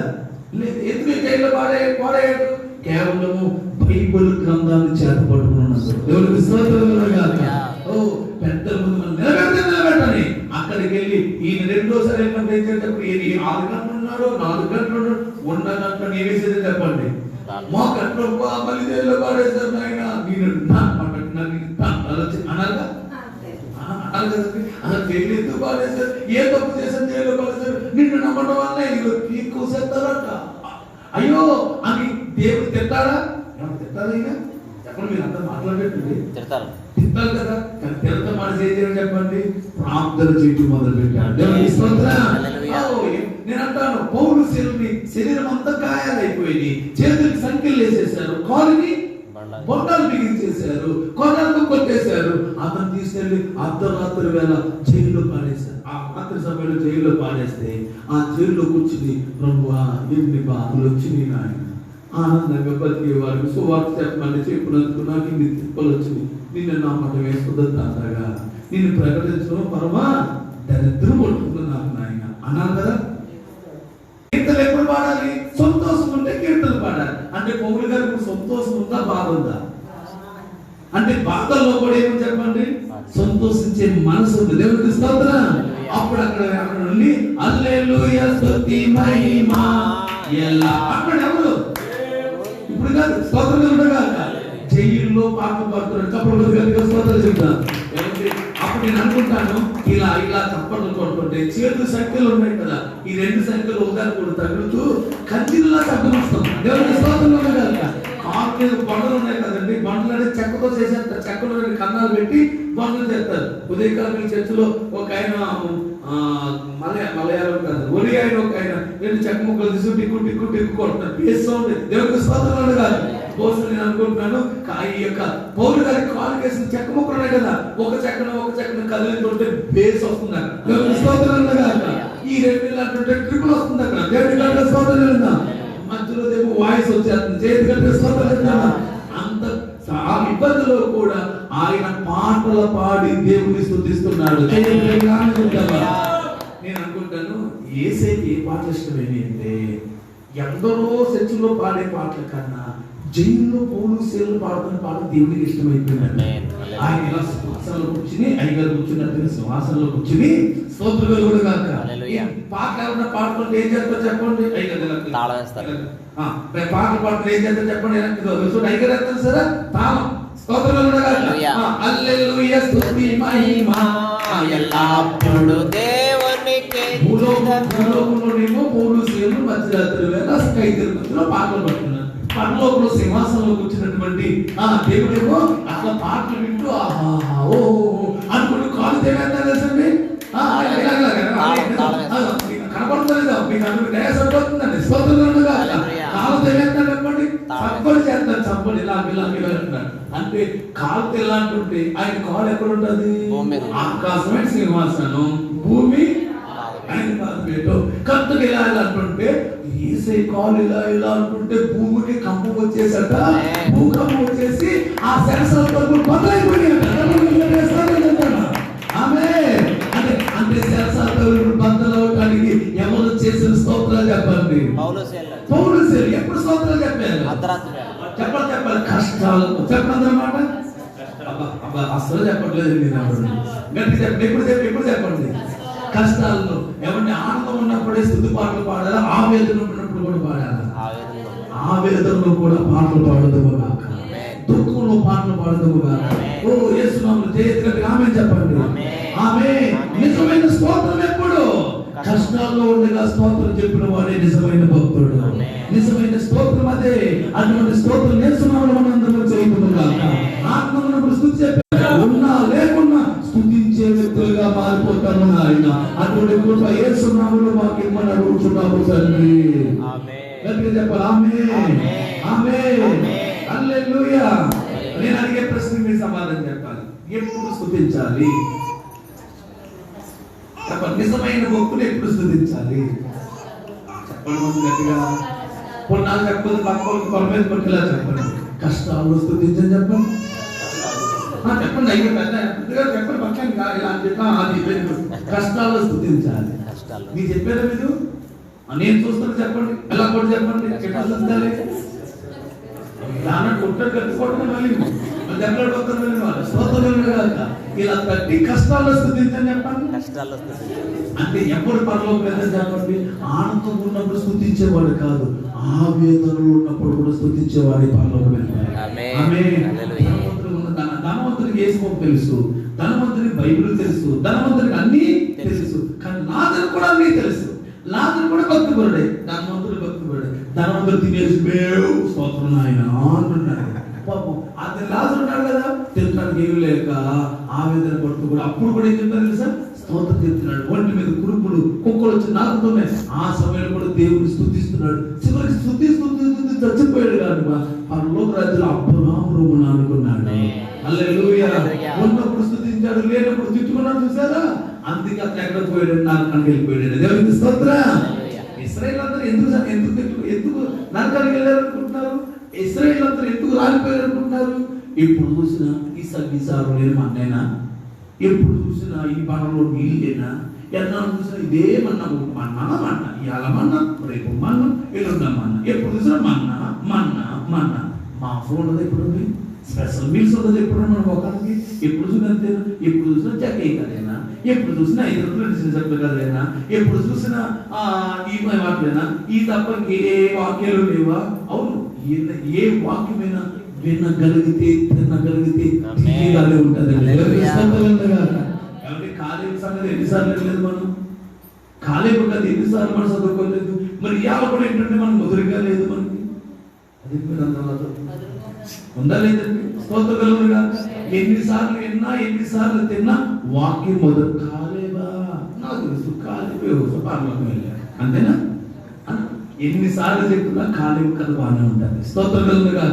లేదు. ఎందుకు జైల్లో పాడేయాడు? కేవలము బైబిల్ గ్రంథాన్ని చేతపట్టుకున్నాడు. దేవునికి స్తోత్రం గాక. పెద్దల ముందు మనం నిలబెట్టని అక్కడికి వెళ్ళి ఈయన రెండోసారి ఏం చేసేటప్పుడు 6 గంటలు ఉన్నాడు, 4 గంటలు ఉన్నాడు. ఉన్న గంటలు ఏమేసేది చెప్పండి? మా గంటలో మళ్ళీ జైల్లో పాడేశారు ఆయన. నేను అనాగా అలా జైలు ఎందుకు పాడేశారు? ఏ తప్పు చేశారు జైల్లో పాడేశారు? నిన్ను నమ్మడం వల్ల ఎక్కువ చేస్తారట. అయ్యో అని దేవుడు తిట్టారా? తిట్టారా? ఇక చెప్పండి. మీరు అంతా మాట్లాడేటండి తిట్టారు కదా. కానీ తిడతా మనసు ఏం చేయాలి చెప్పండి? ప్రార్థన చేయటం మొదలు పెట్టాడు. నేను అంటాను పౌలు శరీరం అంతా గాయాలైపోయింది. చేతులకి సంఖ్యలు వేసేసారు, కాలుని బొండాలు బిగించేశారు, కొనాలతో కొట్టేశారు. అతను తీసుకెళ్లి అర్ధరాత్రి వేళ జైల్లో పాడేశారు. ఆ రాత్రి సమయంలో జైల్లో పాడేస్తే ఆ జైల్లో కూర్చుని ప్రభువా ఎన్ని బాధలు వచ్చినాయి నాయన, ఆనందంగా బతికే వారికి సువార్త చెప్పమని చెప్పినందుకు నాకు ఇన్ని తిప్పలు వచ్చినాయి. నిన్ను నా మాట వేసుకుందాగా నిన్ను ప్రకటించడం పరమా దరిద్రం పట్టుకున్నాను నాయన అన్నారు కదా. కీర్తనలు ఎప్పుడు పాడాలి? సంతోషం ఉంటే కీర్తనలు పాడాలి. అంటే పౌలు గారికి సంతోషం ఉందా, బాధ ఉందా? అంటే బాధల్లో కూడా ఏమని చెప్పండి? సంతోషించే మనసు ఉంది. దేవునికి స్తోత్రం. అప్పుడు అక్కడ నుండి హల్లెలూయా స్తుతి మహిమ ఎలా అక్కడ ఎవరు? ఇప్పుడు కాదు, స్తోత్రం ఉండగా జైల్లో పాటలు పాడుతున్నారు. చప్పట్లు గట్టిగా స్తోత్రాలు చెప్తాను. అప్పుడు నేను అనుకుంటాను ఇలా చప్పట్లు కొడుతుంటే చేతులు సంఖ్యలు ఉన్నాయి కదా, ఈ 2 సంఖ్యలు ఒకదాని కూడా తగులుతూ కత్తిలా శబ్దం వస్తుంది. దేవునికి స్తోత్రం ఉండగా కారు మీద బండలు ఉన్నాయి కదండి, బండలు అనేది చెక్కతో చేసేస్తారు. చెక్కలో కన్నాలు పెట్టి బండలు చేస్తారు. ఉదయకాలం చర్చిలో ఒక ఆయన మలయాళం కాదు ఒరి ఆయన ఒక ఆయన 2 చెక్క ముక్కలు తీసు టిక్కు కొడుతున్నారు. పేస్తుంది. దేవునికి స్తోత్రం కాదు. కోసం నేను అనుకుంటున్నాను ఈ యొక్క పౌలు గారి కాలు వేసిన చెక్క ముక్కలు ఉన్నాయి కదా, ఒక చెక్కను కదిలింటుంటే బేస్ వస్తుంది అక్కడ. దేవునికి స్తోత్రం కాదు. ఈ 2 అంటుంటే ట్రిపుల్ వస్తుంది అక్కడ. దేవునికి స్తోత్రం. మధ్యలో దేవు వాయిస్ వచ్చేస్తుంది. చేతి కంటే స్తోత్రం. అంత ఆ ఇబ్బందిలో కూడా ఆయన పాటలు పాడి దేవుని స్తుతిస్తున్నాడు. నేను అనుకుంటాను యేసయ్యకి ఏ పాటలు ఇష్టమైనవి అంటే ఎందరో చర్చిలో పాడే పాటల కన్నా జైల్లో పౌలు శీలలు పాడుతున్న పాట దేవుడికి ఇష్టమైపోయిందండి. ఆయన ఇలా సింహాసనంలో కూర్చుని అయ్యగారు కూర్చున్నట్టు సింహాసనంలో కూర్చుని స్తోత్రాలు కూడా కాక పాటలు ఎవరైనా పాడుతుంటే ఏం చేస్తారు చెప్పండి? అయ్యగారు పాటలు పాడుతుంటే ఏం చేస్తారు చెప్పండి? అయ్యగారు వేస్తారు సరే తాళం. స్తోత్రాలు కూడా కాక హల్లెలూయా స్తుతి మహిమ ఎల్లప్పుడు దేవునికి భూలోకంలోనేమో పౌలు శీలలు మధ్యరాత్రి వేళ ఖైదీల మధ్యలో పాటలు పడుతున్నారు. పరలోకంలో సింహాసనంలో కూర్చున్నటువంటి దేవుడేమో అట్లా పాటలు వింటూ ఆహా ఓ అనుకుంటూ కాలు తేవేంతా తెలుసండి. కనపడుతుందా మీకు? అందుకు సరిపోతుందండి. స్తోత్రంగా కాలు తేవేంతా చెప్పండి, చప్పడి చేస్తారు, చప్పడి ఇలా అంటున్నాడు. అంటే కాలు తెల్లంటుంటే ఆయన కాలు ఎక్కడ ఉంటుంది? ఆకాశమైన సింహాసనం, భూమి ఆయన కాదు పెట్టు. కత్తుకు ఇలా అంటుంటే ఈసే కాలు ఇలా ఇలా అంటుంటే భూమికి కంపం వచ్చేసట, భూకంపం వచ్చేసి ఆ శరసాలతో బద్దలైపోయినాయి. ఆమె అంటే అంటే శరసాలతో బద్దలవటానికి ఎవరు చేసిన స్తోత్రాలు చెప్పండి? పౌలు శీలలు ఎప్పుడు స్తోత్రాలు చెప్పారు? చెప్పాలి కష్టాలకు చెప్పండి అన్నమాట. అసలు చెప్పట్లేదు గట్టిగా చెప్పండి. ఎప్పుడు చెప్పండి? కష్టాల్లో ఎవరిని ఆనందం ఉన్నప్పుడే స్తుతి పాటలు పాడాలా? ఆవేదన ఉన్నప్పుడు కూడా పాడాలా? ఆవేదనలో కూడా పాటలు పాడదుము గాక, దుఃఖంలో పాటలు పాడదుము గాక. ఓ యేసునామములో జయత్రగా ఆమేన్ చెప్పండి. ఆమేన్. నిజమైన స్తోత్రం ఎప్పుడు? కష్టాల్లో ఉండగా స్తోత్రం చెప్పిన వాడే నిజమైన భక్తుడు. నిజమైన స్తోత్రం అదే. అటువంటి స్తోత్రం యేసునామములో మనందరం చేయుదుము గాక. ఆత్మను స్తుతి చెప్పే ఉన్నా లేకున్నా స్తుతించే వ్యక్తులుగా మారిపోతాను ఆయన. అటువంటి కృప యేసునామములో మాకు ఇమ్మని అడుగుతున్నాము తండ్రి. గట్టిగా చెప్పాలి ఆమేన్. ఆమేన్. హల్లెలూయా. నేను అడిగే ప్రశ్నకి మీరు సమాధానం చెప్పాలి. ఎప్పుడు స్తుతించాలి చెప్పండి? నిజమైన భక్తులు ఎప్పుడు స్తుతించాలి చెప్పండి గట్టిగా. కొన్నాళ్ళు చెప్పదు పక్కలకు కొల మీద పట్టులా చెప్పండి. కష్టాల్లో స్తుతించని చెప్పండి. చెప్పండి అయ్యో పెద్దగా చెప్పండి పక్కన ఇలా అని చెప్పా. అది కష్టాల్లో స్తుతించాలి. మీరు చెప్పారా? మీరు నేను చూస్తాను చెప్పండి. ఎలా కూడా చెప్పండి. ఎట్లా స్తుతించాలి? దాన్ని కొట్టడు కట్టుకోవడం మళ్ళీ ఎక్కడ వస్తారు స్తోత్రం కాక ఇలా కట్టి కష్టాల్లో స్తుతించని చెప్పండి. అంటే ఎప్పుడు పరలోకం వెళ్ళని చెప్పండి. ఆనందం ఉన్నప్పుడు స్తుతించేవాడు కాదు, ఆవేదనలో ఉన్నప్పుడు కూడా స్తుతించేవాడి పరలోకం వెళ్తాడు. ధనవంతుడికి యేసు తెలుసు, ధనవంతుడికి బైబిల్ తెలుసు, ధనవంతుడికి అన్ని తెలుసు. కానీ లాజరు కూడా అన్ని తెలుసు. లాజరు కూడా భక్తిపరుడే, ధనవంతుడు భక్తిపరుడే. ధనవంతుడు తినేసి మేవు స్తోత్రం ఆయన అంటున్నాడు. పాపం అతను లాజరు ఉన్నాడు కదా, తినడానికి ఏమి లేక ఆవేదన పడుతూ కూడా అప్పుడు కూడా ఏం చెప్తారు తెలుసా? స్తోత్రం చెప్తున్నాడు. ఒంటి మీద కురుపులు కుక్కలు వచ్చి నాకుతున్నాయి. ఆ సమయంలో కూడా దేవుడిని స్తుతిస్తున్నాడు. చివరికి స్తుతి చచ్చిపోయాడు కాదు. పరలోక రాజ్యంలో అబ్రహాము అనుకున్నాడు. హల్లెలూయా. ఉన్నప్పుడు స్తుతించాడు, లేనప్పుడు తిట్టుకున్నాడు. చూసారా? అందుకే అతను ఎక్కడ పోయాడు? నరకానికి వెళ్ళిపోయాడు. దేవునికి స్తోత్రం. ఇశ్రాయేలు అందరూ ఎందుకు నరకానికి వెళ్ళారు అనుకుంటున్నారు? ఇశ్రాయేలు అందరూ ఎందుకు రాలిపోయారు అనుకుంటున్నారు? ఎప్పుడు చూసినా ఈసారు లేని మన్నైనా, ఎప్పుడు చూసినా ఈ పడంలో నీళ్ళు లేనా, ఎన్నాళ్ళు చూసినా ఇదే మన్నా ఇవాళ మన్నా, రేపు మన్నా, ఎల్లుండ మన్నా, ఎప్పుడు చూసినా మన్నా మన్నా మన్నా. మాంసం ఉండదు ఎప్పుడు, స్పెషల్ మీల్స్ ఉండదు ఎప్పుడు మన ఒకరికి. ఎప్పుడు చూసినా అంతేనా? ఎప్పుడు చూసినా జగ్గయ్య కదేనా, ఎప్పుడు చూసినా 5 రూపాయలు కదేనా, ఎప్పుడు చూసినా ఈ వాక్యనా, ఈ తప్ప ఏ వాక్యాలు లేవా? అవును, ఏ వాక్యమైనా వినగలిగితే తినగలిగితే తీయగానే ఉంటుంది. కాబట్టి కాలేజీ సంగతి ఎన్నిసార్లు వెళ్ళలేదు మనం? కాలేజీ కదా ఎన్నిసార్లు మనం చదువుకోలేదు. మరి ఇవాళ కూడా ఏంటంటే మనం ముదురుగా లేదు మనకి. అది ఉందా లేదండి? స్తోత్రగలుగుగా ఎన్నిసార్లు విన్నా ఎన్నిసార్లు తిన్నా వాక్యం మొదలు కాలేవా? నాకు తెలుసు కాలేవే పార్లకు వెళ్ళా అంతేనా? ఎన్నిసార్లు చెప్తున్నా కాలేవు కథ బాగానే ఉంటుంది. స్తోత్రగలుగుగా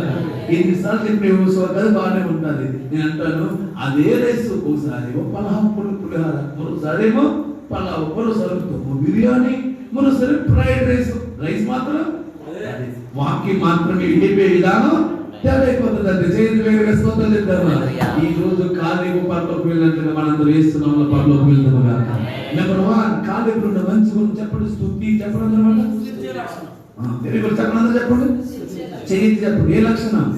ఎన్నిసార్లు చెప్పిన కథ బాగానే ఉంటుంది. నేను అంటాను అదే రైస్ ఒకసారి పలావ్ పులిహార, మరోసారి ఏమో పలావ్, మరోసారి బిర్యానీ, మరోసారి ఫ్రైడ్ రైస్ మాత్రం వాక్యం మాత్రమే వెళ్ళిపోయే విధానం తేడైపోతుందండి. స్తోత్రం చెప్తారు. ఈ రోజు కాలేవు పరలోకి వెళ్ళినట్లుగా మనందరూ వేస్తున్నాం పరలోకి వెళ్తాము. నెంబర్ 1 కాలేవు మంచి చెప్పడం స్తుతి చెప్పడం అనమాట. తెలుగులో చెప్పండి, చెప్పండి, చేయించి చెప్పండి. ఏ లక్షణం?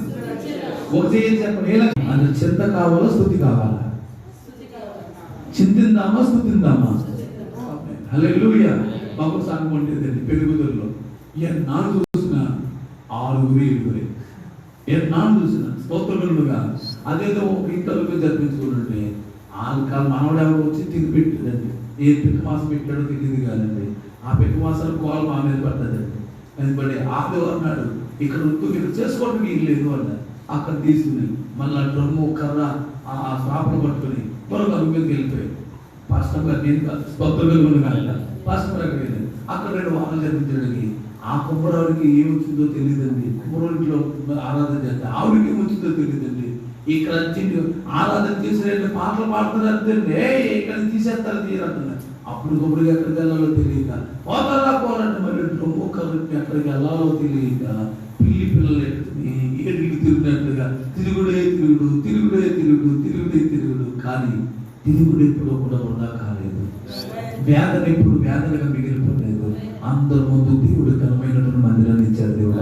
ఒక చేయించి చెప్పండి. ఏ లక్షణం? అది చింత కావాలా, స్తుతి కావాలా? చింతిందామా, స్తుతిందామా? హల్లెలూయా. బాబు సాంగ్ ఉండేదండి పెరుగుదలలో. ఎన్నాళ్ళు చూసిన 6 ఎన్నాళ్ళు చూసిన స్తోత్రములుగా అదేదో ఇంటర్వ్యూ జరిపించుకుంటుంటే ఆ మనవడు ఎవరు వచ్చి తిరిగి పెట్టిందండి. ఏ పెద్ద మాసం పెట్టాడో తెలియదు కాదండి. ఆ పెద్ద మాసాలు కోల మా మీద పడ్డదండి. ఎందుకంటే ఆదివారం నాడు ఇక్కడ మీరు చేసుకోవడం వీలు లేదు అన్న. అక్కడ తీసుకుని మళ్ళీ డ్రమ్ము కర్ర ఆ శ్రాపణ పట్టుకుని త్వరగా మీదకి వెళ్ళిపోయాడు. పాస్టర్ గారు నేను కాదు, స్తోత్రములు కాదు, పాస్టర్ గారు వెళ్ళాను. అక్కడ 2 వారాలు జరిపించడానికి ఆ కుమ్మరావుడికి ఏమొచ్చిందో తెలియదండి. కుమ్మరావుడిలో ఆరాధన చేస్తే ఆవిడకి ఏమొచ్చిందో తెలియదండి. ఇక్కడ ఆరాధన చేసి పాటలు పాడుతున్నారు, ఇక్కడ తీసేస్తారు తీరంటున్నారు. అప్పుడు ఎక్కడికి వెళ్ళాలో తెలియక పోతారంటే మరి ఒక్కరికి ఎక్కడికి వెళ్ళాలో తెలియక పిల్లి పిల్లలు ఏడికి తిరిగినట్లుగా తిరుగుడే తిరుగుడు కానీ తిరుగుడు ఎప్పుడో కూడా వృధా కాలేదు. వేదన ఎప్పుడు వేదనగా మిగిలిపోలేదు. అందరి ముందు దేవుడు ఘనమైనటువంటి మందిరాన్ని ఇచ్చారు. దేవుడు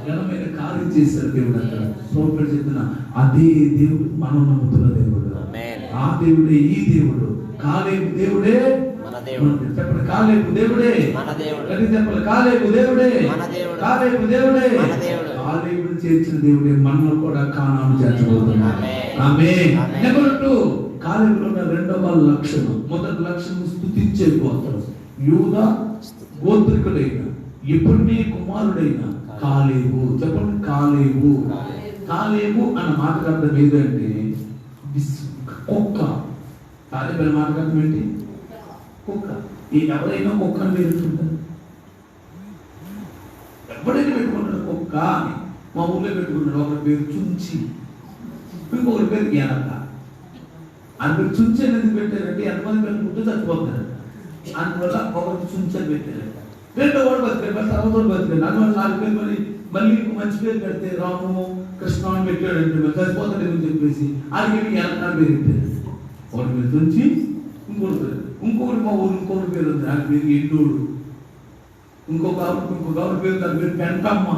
ఘనమైన కార్యం చేశారు. దేవుడు అక్కడ స్తోత్రం చెప్తున్న అదే దేవుడు మనం నమ్ముతున్న దేవుడు. ఆ దేవుడే ఈ దేవుడు. కాలేబు దేవుడే చెప్పండి, కాలేబు దేవుడే చెప్పండి, కాలేబు దేవుడే, కాలేబు దేవుడే, కాలేబుని చేర్చిన దేవుడే మనలో కూడా కానాను చేర్చబోతున్నాడు. ఆమేన్. నెంబర్ 2 కాలేబులో ఉన్న 2వ లక్షణం. మొదటి లక్షణం స్తుతించే గోత్రం. యూదా గోత్రికుడైన ఎప్పుడే కుమారుడైన కాలేబు. చెప్పండి, కాలేబు. కాలేబు అన్న మాటకు అర్థం ఏదంటే కుక్క. కాలేబు అన్న మాటకు అర్థం ఏంటి? కుక్క. ఎవరైనా కుక్కను పెట్టుకుంటారు, ఎవరైనా పెట్టుకుంటారు కుక్క అని. మా ఊళ్ళో పెట్టుకుంటారు. ఒకరి పేరు చుంచి, ఇంకొకరి పేరు ఎనక. అందులో చుంచి అనేది పెట్టారంటే ఎంతమంది పెట్టుకుంటే చచ్చిపోతారంట. అందువల్ల ఒకరికి చుంచి అని పెట్టారంట. 2వ వాడు బతికాడు, తర్వాత వాడు బతికాడు. అందువల్ల 4 పేరు మళ్ళీ మంచి పేరు పెడితే రాము కృష్ణ అని పెట్టాడంటే మరి చచ్చిపోతాడేమని చెప్పేసి ఆయనకి ఎనక పేరు పెట్టారు. ఒకటి పేరు చుంచి, ఇంకొకటి మా ఊరు ఇంకొకటి పేరు ఉంది, ఆయన పేరు ఎండోడు. ఇంకొక పేరు దాని పేరు పెంటమ్మ.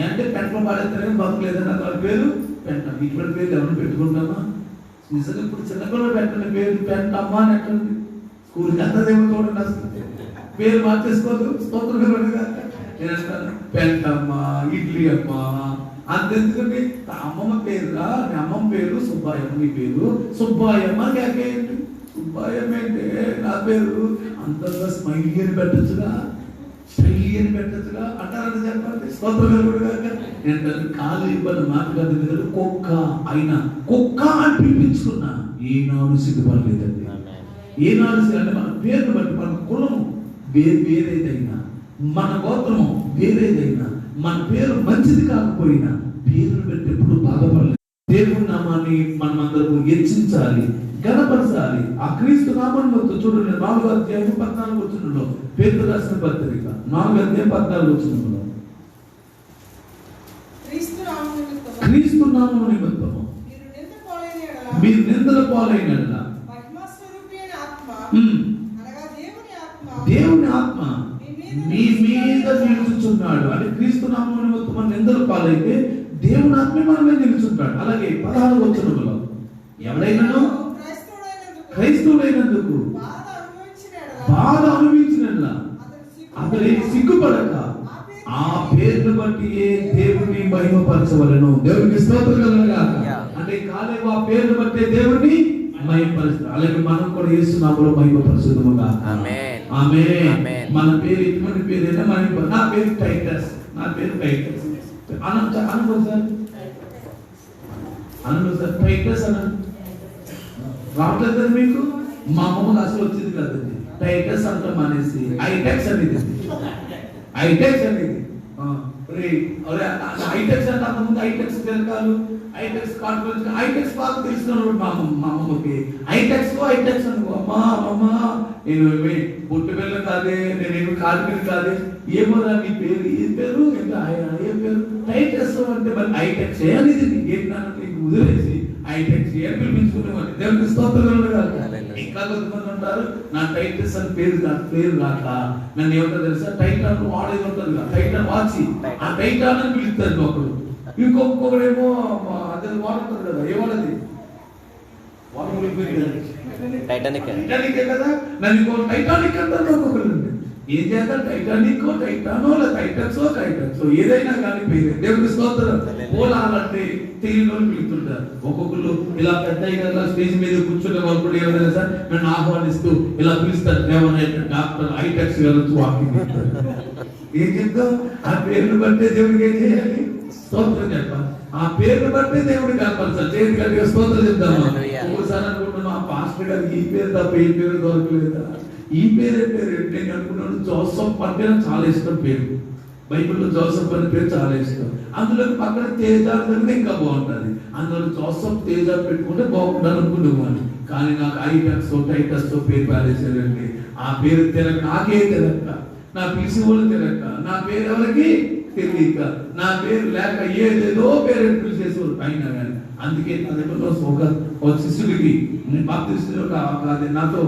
అంటే పెంటలో పాడేస్తారని బతుకులేదని వాళ్ళ పేరు పెంటమ్మ. ఇటువంటి పేరు ఎవరైనా పెట్టుకుంటామా? నిజంగా ఇప్పుడు చిన్నపిల్లలు పెట్టండి పేరు పెంటమ్మ అని ఎట్టండి. స్కూల్కి అంతదేమో చూడండి, అసలు పేరు మార్చేసుకోదు. స్తోత్రం పెంటమ్మ, ఇడ్లీ అమ్మ అంతెందుకండి. అమ్మమ్మ పేరురా, మీ అమ్మమ్మ పేరు సుబ్బాయమ్మ, నీ పేరు సుబ్బాయమ్మ. కేకేంటి సుబ్బాయమ్మ అంటే నా పేరు అంతగా స్మైలీ అని పెట్టచ్చుగా, స్మైలీ అని పెట్టచ్చుగా అంటారని చెప్పండి. స్తోత్రం. కాలు ఇవ్వని మాట్లాడదు. కుక్క అయినా కుక్క అని పిలిపించుకున్నా ఏనాడు సిగ్గుపడలేదండి. ఏనాడు అంటే మన పేరును బట్టి, మన కులము వేరేదైనా, మన గోత్రము వేరేదైనా, మన పేరు మంచిది కాకపోయినా పేరు పెట్టేప్పుడు బాధపడలేదు. దేవుని నామాన్ని మనమందరూ హెచ్చించాలి, గణపరచాలి. ఆ క్రీస్తు నామాన్ని మొత్తం చూడండి. 4వ అధ్యాయం 14వ వచనంలో పేతురు రాసిన పత్రిక 4వ అధ్యాయం 14వ వచనంలో క్రీస్తు నామము నిమిత్తము మీరు నిందల పాలైన దేవుని ఆత్మ మీ మీద నిలుచుచున్నాడు. అంటే క్రీస్తు నామము నిమిత్తము మనం నిందల పాలైతే దేవుని ఆత్మే మన మీద నిలుచుంటాడు. అలాగే 16వ వచనంలో ఎవడైనాను క్రైస్తవుడైనందుకు బాధ అనుభవించిన అతని సిగ్గుపడక ఆ పేరును బట్టి దేవుని మహిమపరచవలెను. దేవునికి స్తోత్రం కలుగుగాక. అంటే కాలేబు ఆ పేరును బట్టి దేవుని మహిమపరుస్తారు. అలాగే మనం కూడా యేసు నామములో మహిమపరచుదుముగా. ఆమేన్, ఆమేన్. మన పేరు ఎటువంటి పేరైనా మహిమ. నా పేరు టైటస్, నా పేరు టైటస్ అనుకో సార్, టైటస్ అన్న రావట్లేదు మీకు. మా అమ్మకి అసలు వచ్చింది కదండి టైటస్ అంటాం అనేసి ఐటెక్స్ అనేది. ఐటెక్స్ అనేది ఐటెక్స్ అంటే అంతకుముందు ఐటెక్స్ తిరగాలు, ఐటెక్స్ కాన్ఫరెన్స్, ఐటెక్స్ బాగా తెలుసుకున్నాడు మా అమ్మకి. ఐటెక్స్ అనుకో, అమ్మా నేను పుట్టు పిల్ల కాదే, నేనేమి కార్మిక కాదే, ఏమో నీ పేరు ఏ పేరు ఏ పేరు టైటస్ అంటే మరి ఐటెక్స్ అనేది ఏంటన్నా నీకు వదిలేసి ఐటెక్స్ ఏ పిలిపించుకునేవాడిని. దేవునికి స్తోత్రం కలుగుగాక. ఇంకా కొంతమంది ఉంటారు, నా టైటస్ అని పేరు కాక నన్ను ఏమంటారు తెలుసా, టైటాన్ వాడేది ఉంటుంది కదా, టైటాన్ వాచి, ఆ టైటాన్ అని పిలుస్తారు ఒకరు. ఇంకొకరేమో అదే వాడుతుంది కదా, ఏమన్నది టైటానిక్ కదా, నన్ను ఇంకో టైటానిక్ అంటారు ఒక్కొక్కరు. ఏం చేద్దాం, టైటానిక్ టైటానో టైటన్సో ఏదైనా కానీ పేరు. దేవుడికి స్తోత్రం. పోలాలంటే తెలియని వాళ్ళు పిలుతుంటారు. ఒక్కొక్కరు ఇలా పెద్ద స్టేజ్ మీద కూర్చునే వాళ్ళు కూడా ఏమైనా సార్ నన్ను ఆహ్వానిస్తూ ఇలా పిలుస్తారు, ఏమన్నా డాక్టర్ ఐటెక్స్ వెళ్ళొచ్చు వాకింగ్. ఏం చెప్తాం, ఆ పేరును బట్టే దేవుడికి ఏం చేయాలి, స్తోత్రం చెప్పాలి. ఆ పేరును బట్టే దేవుడికి కనపరచాలి. చేతి గట్టిగా స్తోత్రం చెప్తామా. ఒకసారి అనుకుంటున్నాం, ఆ పాస్టర్ గారికి ఈ పేరు తప్ప ఏ పేరు దొరకలేదా, ఈ పేరే పేరు. నేను అనుకున్నాను జోసఫ్ అంటే నాకు చాలా ఇష్టం పేరు. బైబిల్లో జోసఫ్ అనే పేరు చాలా ఇష్టం. అందులో పక్కన తేజ అనేది ఇంకా బాగుంటుంది. అందులో జోసఫ్ తేజ పెట్టుకుంటే బాగుంటుంది అనుకున్నాను. కానీ నాకు టైటస్ పేరు పారేసారండి. ఆ పేరు తిరగ, నాకే తిరగక, నా పిలిచి వాళ్ళు తిరగక, నా పేరు ఎవరికి తెలియక, నా పేరు లేక ఏదేదో పేరు పిలిచేసేవారు అయినా కానీ. అందుకే నా దగ్గర ఒక శిష్యుడికి నాతో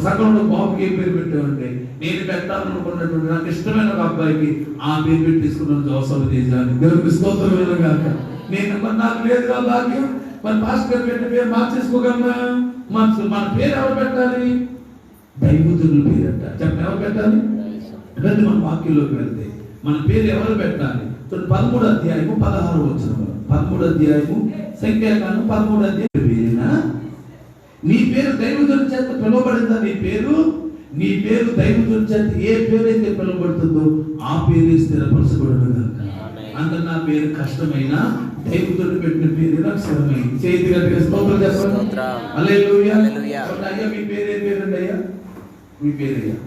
సగంలో బాబుకి ఏ పేరు పెట్టామంటే, నేను పెట్టాలనుకున్నటువంటి నాకు ఇష్టమైన ఒక అబ్బాయికి ఆ పేరు పెట్టి తీసుకున్నాను, జోసఫ్ తేజ అని. దేవుడికి స్తోత్రం కాక. నేను నాకు లేదు కదా భాగ్యం, మరి పాస్టర్ గారు పెట్టిన పేరు మార్చేసుకోగలమా? మన పేరు ఎవరు పెట్టాలి? దైవజనుల పేరు అంట. చెప్పండి, ఎవరు పెట్టాలి? రండి మన వాక్యంలోకి వెళ్తే మన పేరు ఎవరు పెట్టాలి? 13వ అధ్యాయము 16వ వచనం. 13వ అధ్యాయము సంఖ్యాకాండం 13వ అధ్యాయం. నీ పేరు దైవజనుల చేత పిలువబడిందా? నీ పేరు దైవజనుల చేత ఏ పేరు అయితే పిలువబడుతుందో ఆ పేరు స్థిరపరచబడును కనుక. అందులో నా పేరు కష్టమైన దైవజనుడు పెట్టిన పేరు అక్షరమైంది. చేతి గట్టిగా స్తోత్రం చెప్పండి. హల్లెలూయా. అయ్యా మీ పేరు ఏ పేరండి అయ్యా? మీ పేరయ్యా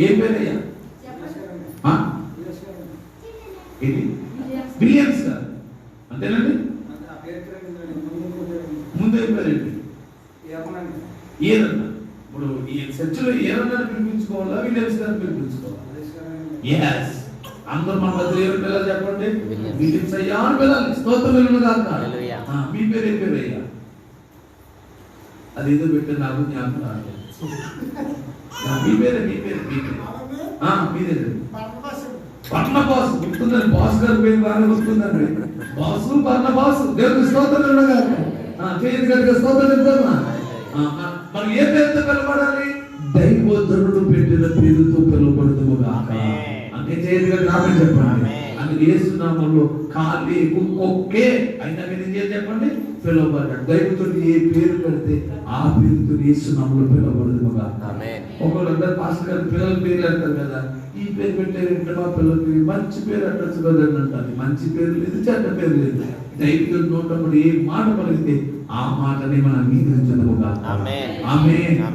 ఏ పేరయ్యా? విలియమ్స్ గారు అంతేనండి. ముందు ఏం పేరేంటి? ఏరన్నా. ఇప్పుడు ఈ చర్చిలో ఏరన్నా పిలిపించుకోవాలా, విలియమ్స్ గారిని పిలిపించుకోవాలా? అందరూ మన మధ్య ఏమి పిల్లలు చెప్పండి, విలియమ్స్ అయ్యా అని పిల్లలు. స్తోత్రం కాక. మీ పేరు ఏం పేరు అయ్యా? అదేదో పెట్టే నాకు జ్ఞాపకం. మీ పేరే మీదే పర్ణబాసు గుర్తుందండి. బాస్ గారి పేరు బాగా వస్తుందండి. బాసు పర్ణబాసు. దేవుడికి స్తోత్రం చేతి గట్టిగా స్తోత్రం చెప్తామా. మనం ఏ పేరుతో పిలవబడాలి? దైవజనుడు పెట్టిన పేరుతో పిలువబడుతుంది కాక. అంటే చేతి గట్టి నామని చెప్పండి. అందుకే యేసు నామములో ఖాళీ కుక్కొక్కే అయినా మీరు ఏం చెప్పండి, పిలువబడ్డాడు. దైవజనుడు ఏ పేరు పెడితే ఆ పేరుతో యేసు నామములో పిలువబడుతుంది కాక. ఒకళ్ళు అందరు పాస్టర్ గారు పిల్లల పేర్లు అంటారు కదా, ఈ పేరు పెట్టారంటే మా పిల్లలకి మంచి పేరు అంటచ్చు కదండి అంటారు. మంచి పేరు లేదు, చెడ్డ పేరు లేదు. దైవజనుడు నోటప్పుడు ఏ మాట పలికితే ఆ మాటని మనం అంగీకరించదుగా.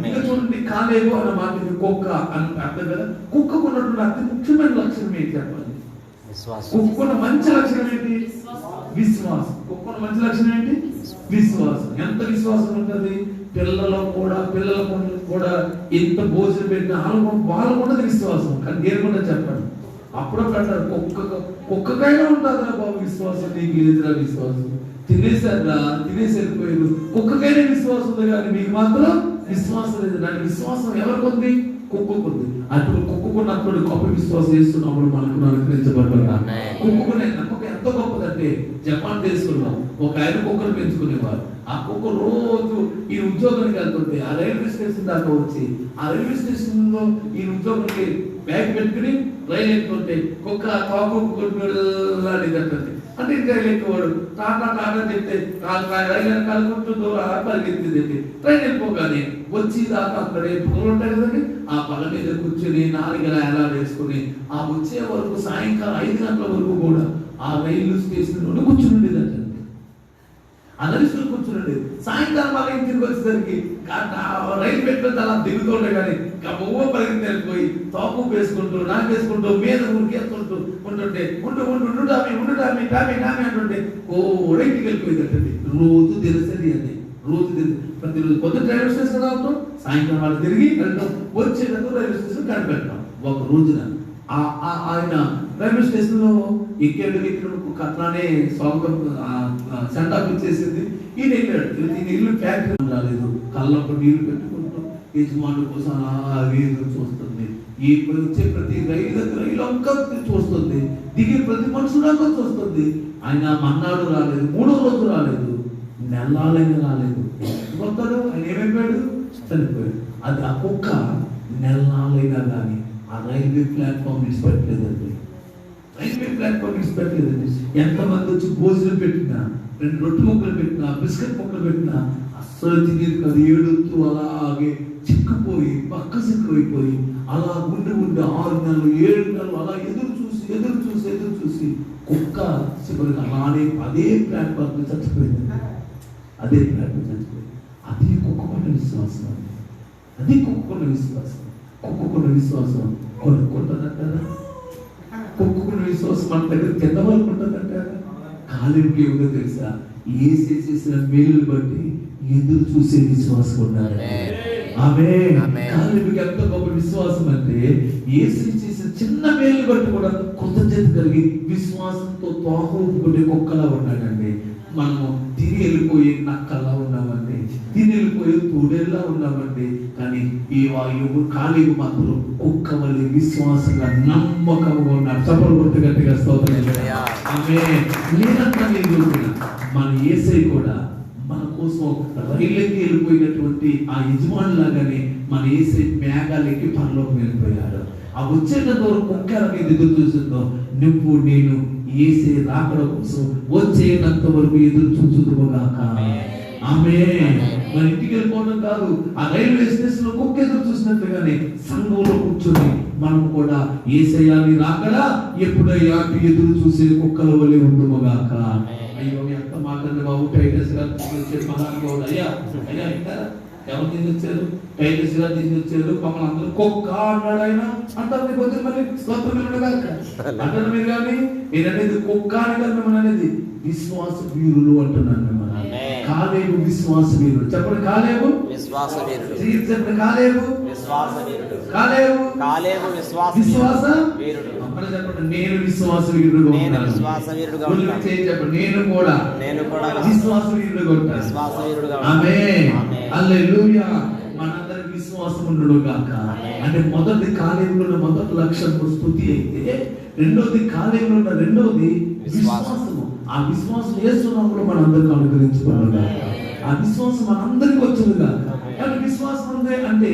ఇంకా చూడండి, కాలేవు అన్న మాట కుక్క అని అర్థం కదా. కుక్కకు ఉన్నటువంటి అతి ముఖ్యమైన లక్షణం ఏంటి చెప్పండి? కుక్కకున్న మంచి లక్షణం ఏంటి? విశ్వాసం. కుక్కకున్న మంచి లక్షణం ఏంటి? విశ్వాసం. ఎంత విశ్వాసం ఉంటుంది? పిల్లలు కూడా ఎంత భోజనం పెట్టిన వాళ్ళు కూడా విశ్వాసం. కానీ దేనికుండా చెప్పండి, అప్పుడప్పుడు అంటారు కుక్కకైనా ఉంటుందిరా బాబు విశ్వాసం, నీకు లేదురా విశ్వాసం. తినేసారా, తినేసి వెళ్ళిపోయారు. కుక్కకైనా విశ్వాసం ఉంది కానీ మీకు మాత్రం విశ్వాసం లేదు. దాని విశ్వాసం ఎవరికి ఉంది? కుక్కకుంది. అప్పుడు కుక్కకున్నప్పుడు గొప్ప విశ్వాసం చేస్తున్నప్పుడు మనకు అనుగ్రహించబడ్డా. కుక్కకునే నమ్మకం ఎంత గొప్పదంటే, జపాన్ దేశంలో ఒక ఆయన కుక్కను పెంచుకునేవారు. ఆ కుక్క రోజు ఈ ఉద్యోగానికి వెళ్తుంటే ఆ రైల్వే స్టేషన్ దాకా వచ్చి ఆ రైల్వే స్టేషన్ లో ఈ ఉద్యోగానికి బ్యాగ్ పెట్టుకుని రైలు ఎక్కుతుంటే కుక్క కాకులాడిదంటే అంటే ఇంకా ఎక్కువాడు టాటా చెప్తే రైలు కలుగుతుందో పరిగెత్తింది. ట్రైన్ వెళ్ళిపోగానే వచ్చి దాకా అక్కడే పొగలు ఉంటాయి కదండి, ఆ పళ్ళ మీద కూర్చొని నాలుగల ఎలా వేసుకుని ఆ వచ్చే వరకు సాయంకాలం 5 గంటల వరకు కూడా ఆ రైలు స్టేషన్ నుండి కూర్చుండేదంటే అందరిస్తూ కూర్చున్నాడు. సాయంకాలం బాగా ఇంటికి వచ్చేసరికి రైలు పెట్టుకుని అలా దిగుతుండే కానీ బొవ్వ పరిగెత్తి వెళ్ళిపోయి తోపు వేసుకుంటూ నాకేసుకుంటూ మీద ఉరికేసుకుంటూ ఉంటుంటే ఉండుటామి అంటుంటే ఇంటికి వెళ్ళిపోయిందంటే రోజు తెలిసేది అని. రోజు తెలుసు ప్రతిరోజు పొద్దున రైల్వే స్టేషన్ రావటం, సాయంకాలం వాళ్ళు తిరిగి వెళ్ళటం, వచ్చేటప్పుడు రైల్వే స్టేషన్ కనిపెట్టడం. ఒక రోజున ఆయన రైల్వే స్టేషన్ లో ఎక్కడ అట్లానే స్వాగతం సెండ్ ఆఫ్ ఇచ్చేసింది. ఈయన వెళ్ళాడు. ఈయన ఇల్లు ఫ్యాక్టరీ రాలేదు, కళ్ళప్పుడు నీళ్లు పెట్టుకుంటూ యజమాని కోసం అలాగే చూస్తుంది. ఈ వచ్చే ప్రతి రైలు అంతా చూస్తుంది, దిగే ప్రతి మనుషులంతా చూస్తుంది. ఆయన మన్నాడు రాలేదు, 3వ రోజు రాలేదు, నెలలైనా రాలేదు. వస్తాడు, ఆయన ఏమైపోయాడు? చనిపోయాడు. అది ఆ కుక్క నెలలైనా కానీ ఆ రైల్వే ప్లాట్ఫామ్ విడిచిపెట్టలేదండి. రైల్వే ప్లాట్ఫామ్ విడిచిపెట్టలేదండి. ఎంతమంది వచ్చి భోజనం పెట్టినా, 2 రొట్టె ముక్కలు పెట్టినా, బిస్కెట్ ముక్కలు పెట్టినా అస్సలు తినేది కాదు. ఏడుతూ అలాగే చిక్కుపోయి పక్క సిక్కుపోయి అలా ఉండి 6 నెలలు 7 నెలలు అలా ఎదురు చూసి కుక్క చివరికి అలానే అదే ప్లాట్ఫామ్ చచ్చిపోయింది. అదే ప్లాట్ఫామ్ చచ్చిపోయింది. అది కుక్క పట్ల విశ్వాసం అండి. అది కుక్కకున్న విశ్వాసం. కుక్కకున్న విశ్వాసం కొనుక్కుంటుందంటారా? కుక్కకున్న విశ్వాసం మన దగ్గర కింద వరకు ఉంటుందంటారా? కాలేబుకి ఏమిటో తెలుసా? యేసు చేసిన మేలుని బట్టి ఎదురు చూసే విశ్వాసం ఉండాలి. ఆమేన్. కాలేబుకి ఎంత గొప్ప విశ్వాసం అంటే యేసు చేసిన చిన్న మేలుని బట్టి కూడా కృతజ్ఞత కలిగి విశ్వాసంతో తోకూపుకుంటే కుక్కలా ఉన్నాడండి. మనము తిరిగి వెళ్ళిపోయి నక్కలా ఉన్నామండి, తిని వెళ్ళిపోయి తోడేలా ఉన్నామండి. కానీ ఈ వాయువు కాలేబు మాత్రం కుక్క వల్ల విశ్వాసంగా నమ్మకంగా ఉన్నాడు. చప్పలు కొట్టి గట్టిగా స్తోత్రం. ఆమేన్. నేనంతా మన యేసయ్య కూడా మన కోసం రైలుకి వెళ్ళిపోయినటువంటి ఆ యజమాని లాగానే మన యేసయ్య మేఘాలకి పరలోకి వెళ్ళిపోయాడు. ఆ వచ్చేట దూరం కుక్క ఎదురు చూసిందో నువ్వు నేను యేసయ్య రాకడ కోసం వచ్చేటంత వరకు ఎదురు చూచుదుగాక. ఆమేన్. మన ఇంటికి వెళ్ళిపోవడం కాదు, ఆ రైల్వే స్టేషన్ లో కుక్క ఎదురు చూసినట్లుగానే సంఘంలో కూర్చొని మనం కూడా యేసయ్యని రాకడా ఎప్పుడయ్యా ఎదురు చూసే కుక్కల వలె ఉండుగాక. అయ్యో ఎంత మాట్లాడండి బాబు. టైటస్ గారు తీసుకొచ్చారు మహానుభావుడు. అయ్యా ఇంటారా? ఎవరు తీసుకొచ్చారు? టైటస్ గారు తీసుకొచ్చారు. మమ్మల్ని అందరూ కుక్క అన్నాడు ఆయన అంటారు. మీకు వచ్చి మళ్ళీ స్తోత్రం అంటారు మీరు. కానీ నేననేది కుక్క అని కాదు, మిమ్మల్ని అనేది విశ్వాస వీరులు అంటున్నాను మిమ్మల్ని. కాలేబు విశ్వాస వీరుడు. చెప్పండి, కాలేబు విశ్వాస వీరుడు. చెప్పండి, కాలేబు విశ్వాస వీరుడు. కాలేబు విశ్వాస వీరుడు. చెప్పండి, నేను విశ్వాస వీరుడుగా ఉంటాను. చెప్పండి, నేను కూడా విశ్వాస వీరుడుగా ఉంటాను. ఆమేన్. హల్లెలూయా. మనందరికి విశ్వాసం ఉండును గాక. అంటే మొదటి కాలేబులో ఉన్న మొదటి లక్షణం స్తుతి అయితే, రెండోది కాలేబులో ఉన్న రెండోది విశ్వాసము. ఆ విశ్వాసం యేసు నామములో మనందరికి అనుగ్రహించబడును గాక. ఆ విశ్వాసం మనందరికి వచ్చును గాక. కానీ విశ్వాసం ఉంది అంటే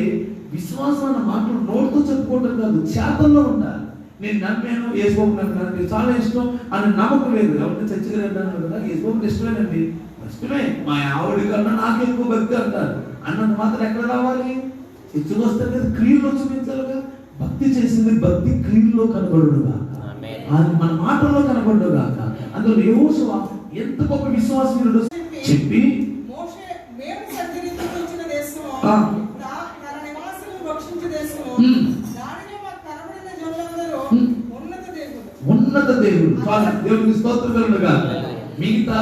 విశ్వాసం అన్న మాటలు నోటితో చెప్పుకోవడం కాదు, చేతల్లో ఉండాలి. నేను నమ్మాను, యేసుబాబు నాకు చాలా ఇష్టం అని నమ్మకం లేదు. ఎవరిని చర్చగా అన్నాను కదా, యేసుబాబుకి ఇష్టమేనండి, ఇష్టమే. మా ఆవిడ కన్నా నాకు ఎక్కువ భక్తి అంటారు. అన్నంత మాత్రం ఎక్కడ రావాలి? ఇచ్చుకు వస్తే కదా క్రియలో చూపించాలిగా. భక్తి చేసింది భక్తి క్రియలో కనబడును గాక, అది మన మాటల్లో కనబడును గాక. అందులో యెహోషువ ఎంత గొప్ప విశ్వాసవీరుడు చెప్పి ఉన్నత దేవుడు. దేవుడికి స్తోత్రం గాక. మిగతా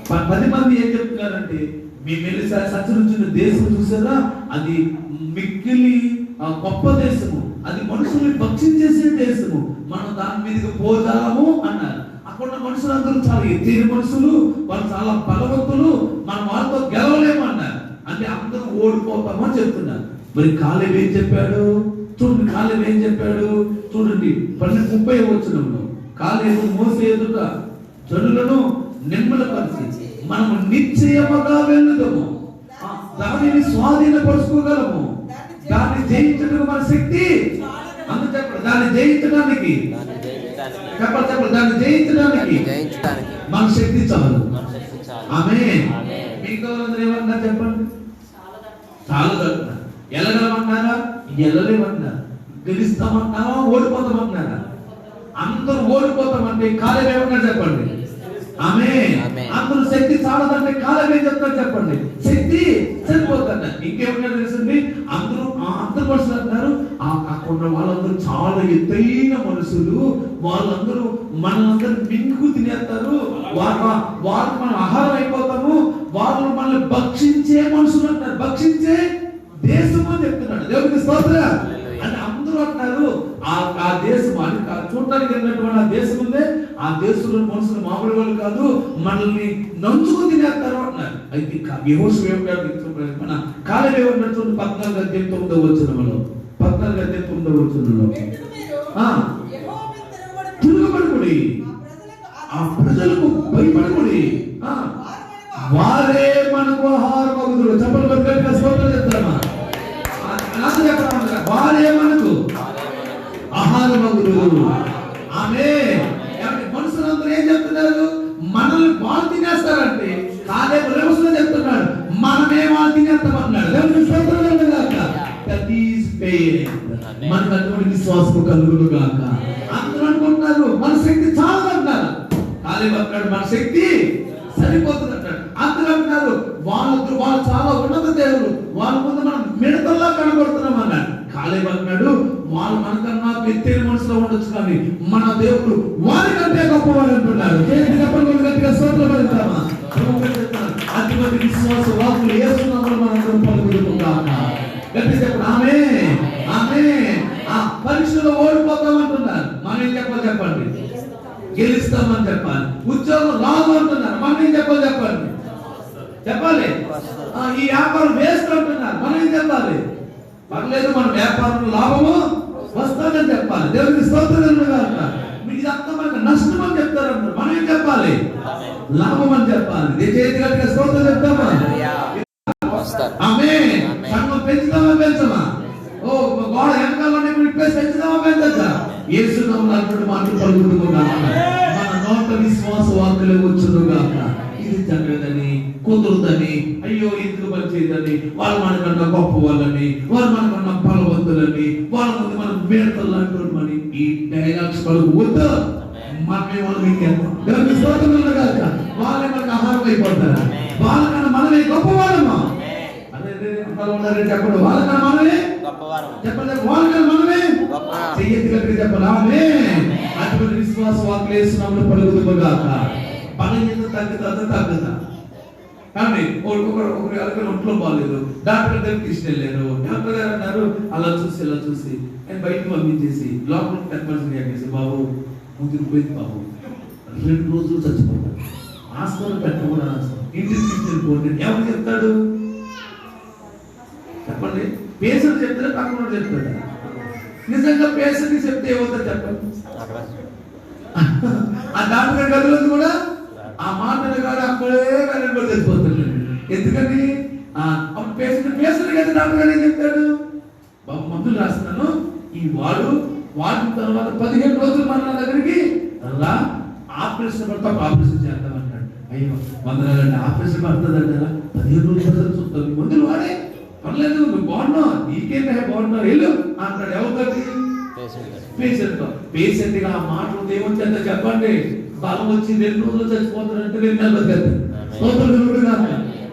10 మంది ఏం చెప్తున్నారంటే, మేము వెళ్ళి సంచరించిన దేశం చూసారా, అది మిక్కిలి గొప్ప దేశము, అది మనుషుల్ని భక్షించేసే దేశము, మనం దాని మీదకి పోదాము అన్నారు. అక్కడ మనుషులందరూ చాలా ఎత్తైన మనుషులు, వాళ్ళు చాలా బలవంతులు, మనం వాళ్ళతో గెలవలేము అన్నారు. అంటే అందరూ ఓడిపోతామని చెప్తున్నారు. మరి కాలేబు ఏం చెప్పాడు? చూడండి, కాలేబు ఏం చెప్పాడు చూడండి. 12:30 వచనంలో కాలేబు మోసే ఎదుట జనులను నిమ్మలపరిచి మనము నిశ్చయముగా వెళ్ళుదాము, దానిని స్వాధీనపరుచుకోగలము, దాన్ని జయించడానికి మన శక్తి అందుకు చెప్పండి. దాన్ని జయించడానికి చెప్పండి, దాన్ని జయించడానికి మన శక్తి చాలు. ఆమేన్. మిగతా వాళ్ళందరూ ఏమన్నా చెప్పండి, చాలదంటున్నారు. ఎలాగలమన్నారా? వెళ్ళలేమన్నారు. గెలుస్తామన్నారా? ఓడిపోతామన్నారా? అందరూ ఓడిపోతామంటే కాలేబు ఏమన్నా చెప్పండి. ఆమేన్. అందరూ శక్తి చాలదంటే కాలేబు ఏం చెప్తారు చెప్పండి, శక్తి సరిపోతుందంట. ఇంకేమన్నా తెలిసింది, అందరూ మనుషులు అంటారు. అక్కడ వాళ్ళందరూ చాలా ఎత్తైన మనుషులు, వాళ్ళందరూ మనందరూ మింగు తినేస్తారు, వాళ్ళు మనం ఆహారం అయిపోతాము, వాళ్ళు మనల్ని భక్షించే మనుషులు అంటారు. భక్షించే దేశం అని చెప్తున్నాడు. దేవుడికి స్తోత్రం. అంటే అందరూ అంటారు ఆ దేశం అని చూడటానికి వెళ్ళినటువంటి ఆ దేశం ఉందే, ఆ దేశంలో మనుషులు మామూలు వాళ్ళు కాదు, మనల్ని నంచుకు తినేస్తారు అంటున్నారు. అయితే యెహోషువ మన కాలేబు ఏమన్నాడు చూడండి 14:9 14:9 తిరగబడుకుడి, ఆ ప్రజలకు భయపడకుడి, వారే మనకు ఆహారమగుదురు. చెప్పలు గట్టిగా స్తోత్రం చెప్తామా? వారే మనకు ఆహారమగుదురు. ఆమేన్. మనుషులందరూ ఏం చెప్తున్నారు? మనల్ని వాళ్ళు తినేస్తారంటే కాలేబు రేవసులో చెప్తున్నాడు మనమే వాళ్ళు తినేస్తామన్నాడు. దేవునికి స్తోత్రం కలుగుగాక. That is faith. మనకు అటువంటి విశ్వాసం కలుగుగాక. అందరూ అనుకుంటున్నారు మన శక్తి చాలు అంటారు. కాలేబు అంటాడు మన శక్తి సరిపోతుంది అంటాడు. అందరూ అంటున్నారు వాళ్ళు చాలా ఉన్నత దేవుడు, వాళ్ళ ముందు మనం మిడతల్లా కనబడుతున్నాం అన్నాడు. కాలేబు అంటున్నాడు వాళ్ళు మనకన్నా ఎత్తైన మనసులో ఉండొచ్చు కానీ మన దేవుడు వారికంటే గొప్పవాడు అంటున్నాడు. గట్టిగా స్తోత్రం పలుకుతామా? అటువంటి విశ్వాస వాక్కులు యేసునామములో మనందరం పలుకుదాం. గట్టిగా చెప్పండి ఆమేన్. ఆమేన్. పరీక్షలో ఓడిపోతామంటున్నారు, మనం ఏం చెప్పాలి చెప్పండి? గెలుస్తామని చెప్పాలి. ఉద్యోగం రాదు అంటున్నారు, మనం ఏం చెప్పాలి చెప్పండి? చెప్పాలి. ఈ వ్యాపారం వేస్ట్ అంటున్నారు, మనం ఏం చెప్పాలి? పర్లేదు మన వ్యాపారం లాభము వస్తుందని చెప్పాలి. దేవునికి స్తోత్రం కలుగుగాక. మీకు ఇదంతా మనకు నష్టం అని చెప్తారంటారు, మనం ఏం చెప్పాలి? లాభం అని చెప్పాలి. చేతి గట్టిగా స్తోత్రం చెప్తామా? ఆమేన్. సంఘం పెంచుతామా పెంచమా? ఓ గోడ వెనకాలనే పెంచుతామా పెంచచ్చా? యేసు నామములో అటువంటి మాటలు పలుకుదుగాక. మన నోట విశ్వాస వాక్కులు వచ్చునుగాక. ఇది జరగదని కుదురుదని అయ్యో ఎందుకు మంచిదని వాళ్ళు మనకన్నా గొప్ప వాళ్ళని వాళ్ళు మనకన్నా బలవంతులని వాళ్ళ ముందు మనం మేడతలు అంటున్నామని ఈ డైలాగ్స్ పలుకు వద్దు. మనమే వాళ్ళు వాళ్ళే మనకు ఆహారం అయిపోతారు. వాళ్ళకన్నా మనమే గొప్పవాళ్ళమా? అదే చెప్పండి వాళ్ళకన్నా మనమే చెప్పండి. వాళ్ళకన్నా మనమే చెయ్యెత్తి గట్టిగా చెప్పాలి ఆమేన్. అటువంటి విశ్వాస వాక్కులు యేసునామములో పలుకుదుగాక. బలహీనత తగ్గుతా కానీ ఒకరు ఒంట్లో బాగాలేదు, డాక్టర్ దగ్గర తీసుకెళ్ళారు. డాక్టర్ గారు అన్నారు అలా చూసి ఇలా చూసి నేను బయటకు పంపించేసి లోపల కన్ఫర్మేషన్ చేసి బాబు ముదిరిపోయింది బాబు 2 రోజులు చచ్చిపోతాడు, హాస్పిటల్ పెట్టకుండా ఇంటికి తీసుకెళ్ళిపోండి. ఎవరు చెప్తాడు చెప్పండి? పేషెంట్ చెప్తారా పక్కన చెప్తాడా? నిజంగా పేషెంట్ చెప్తే ఏమవుతారు చెప్పండి? ఆ డాక్టర్ గదిలో కూడా ఆ మాటలు కాదు అక్కడే వెళ్ళి తెలిసిపోతుంది. ఎందుకని అప్పుడు పేషెంట్ కదా డాక్టర్ గారు ఏం చెప్తాడు? బాబు మందులు రాస్తున్నాను, ఈ వాడిన తర్వాత 15 రోజులు మన దగ్గరికి రా, ఆపరేషన్ పడతా ఆపరేషన్ చేద్దామంటాడు. అయ్యో వందనాలండి ఆపరేషన్ పడుతుందంటారా? 15 రోజులు చూస్తాను మందులు వాడే పర్లేదు నువ్వు బాగున్నావు నీకేంటే బాగున్నావు వెళ్ళు అంటాడు. ఎవరికి? పేషెంట్ గా ఆ మాటలు దేవుని చేత చెప్పండి. బలం వచ్చి 2 రోజులు చచ్చిపోతాడంటే 2 నెలలు బతికేస్తాడు.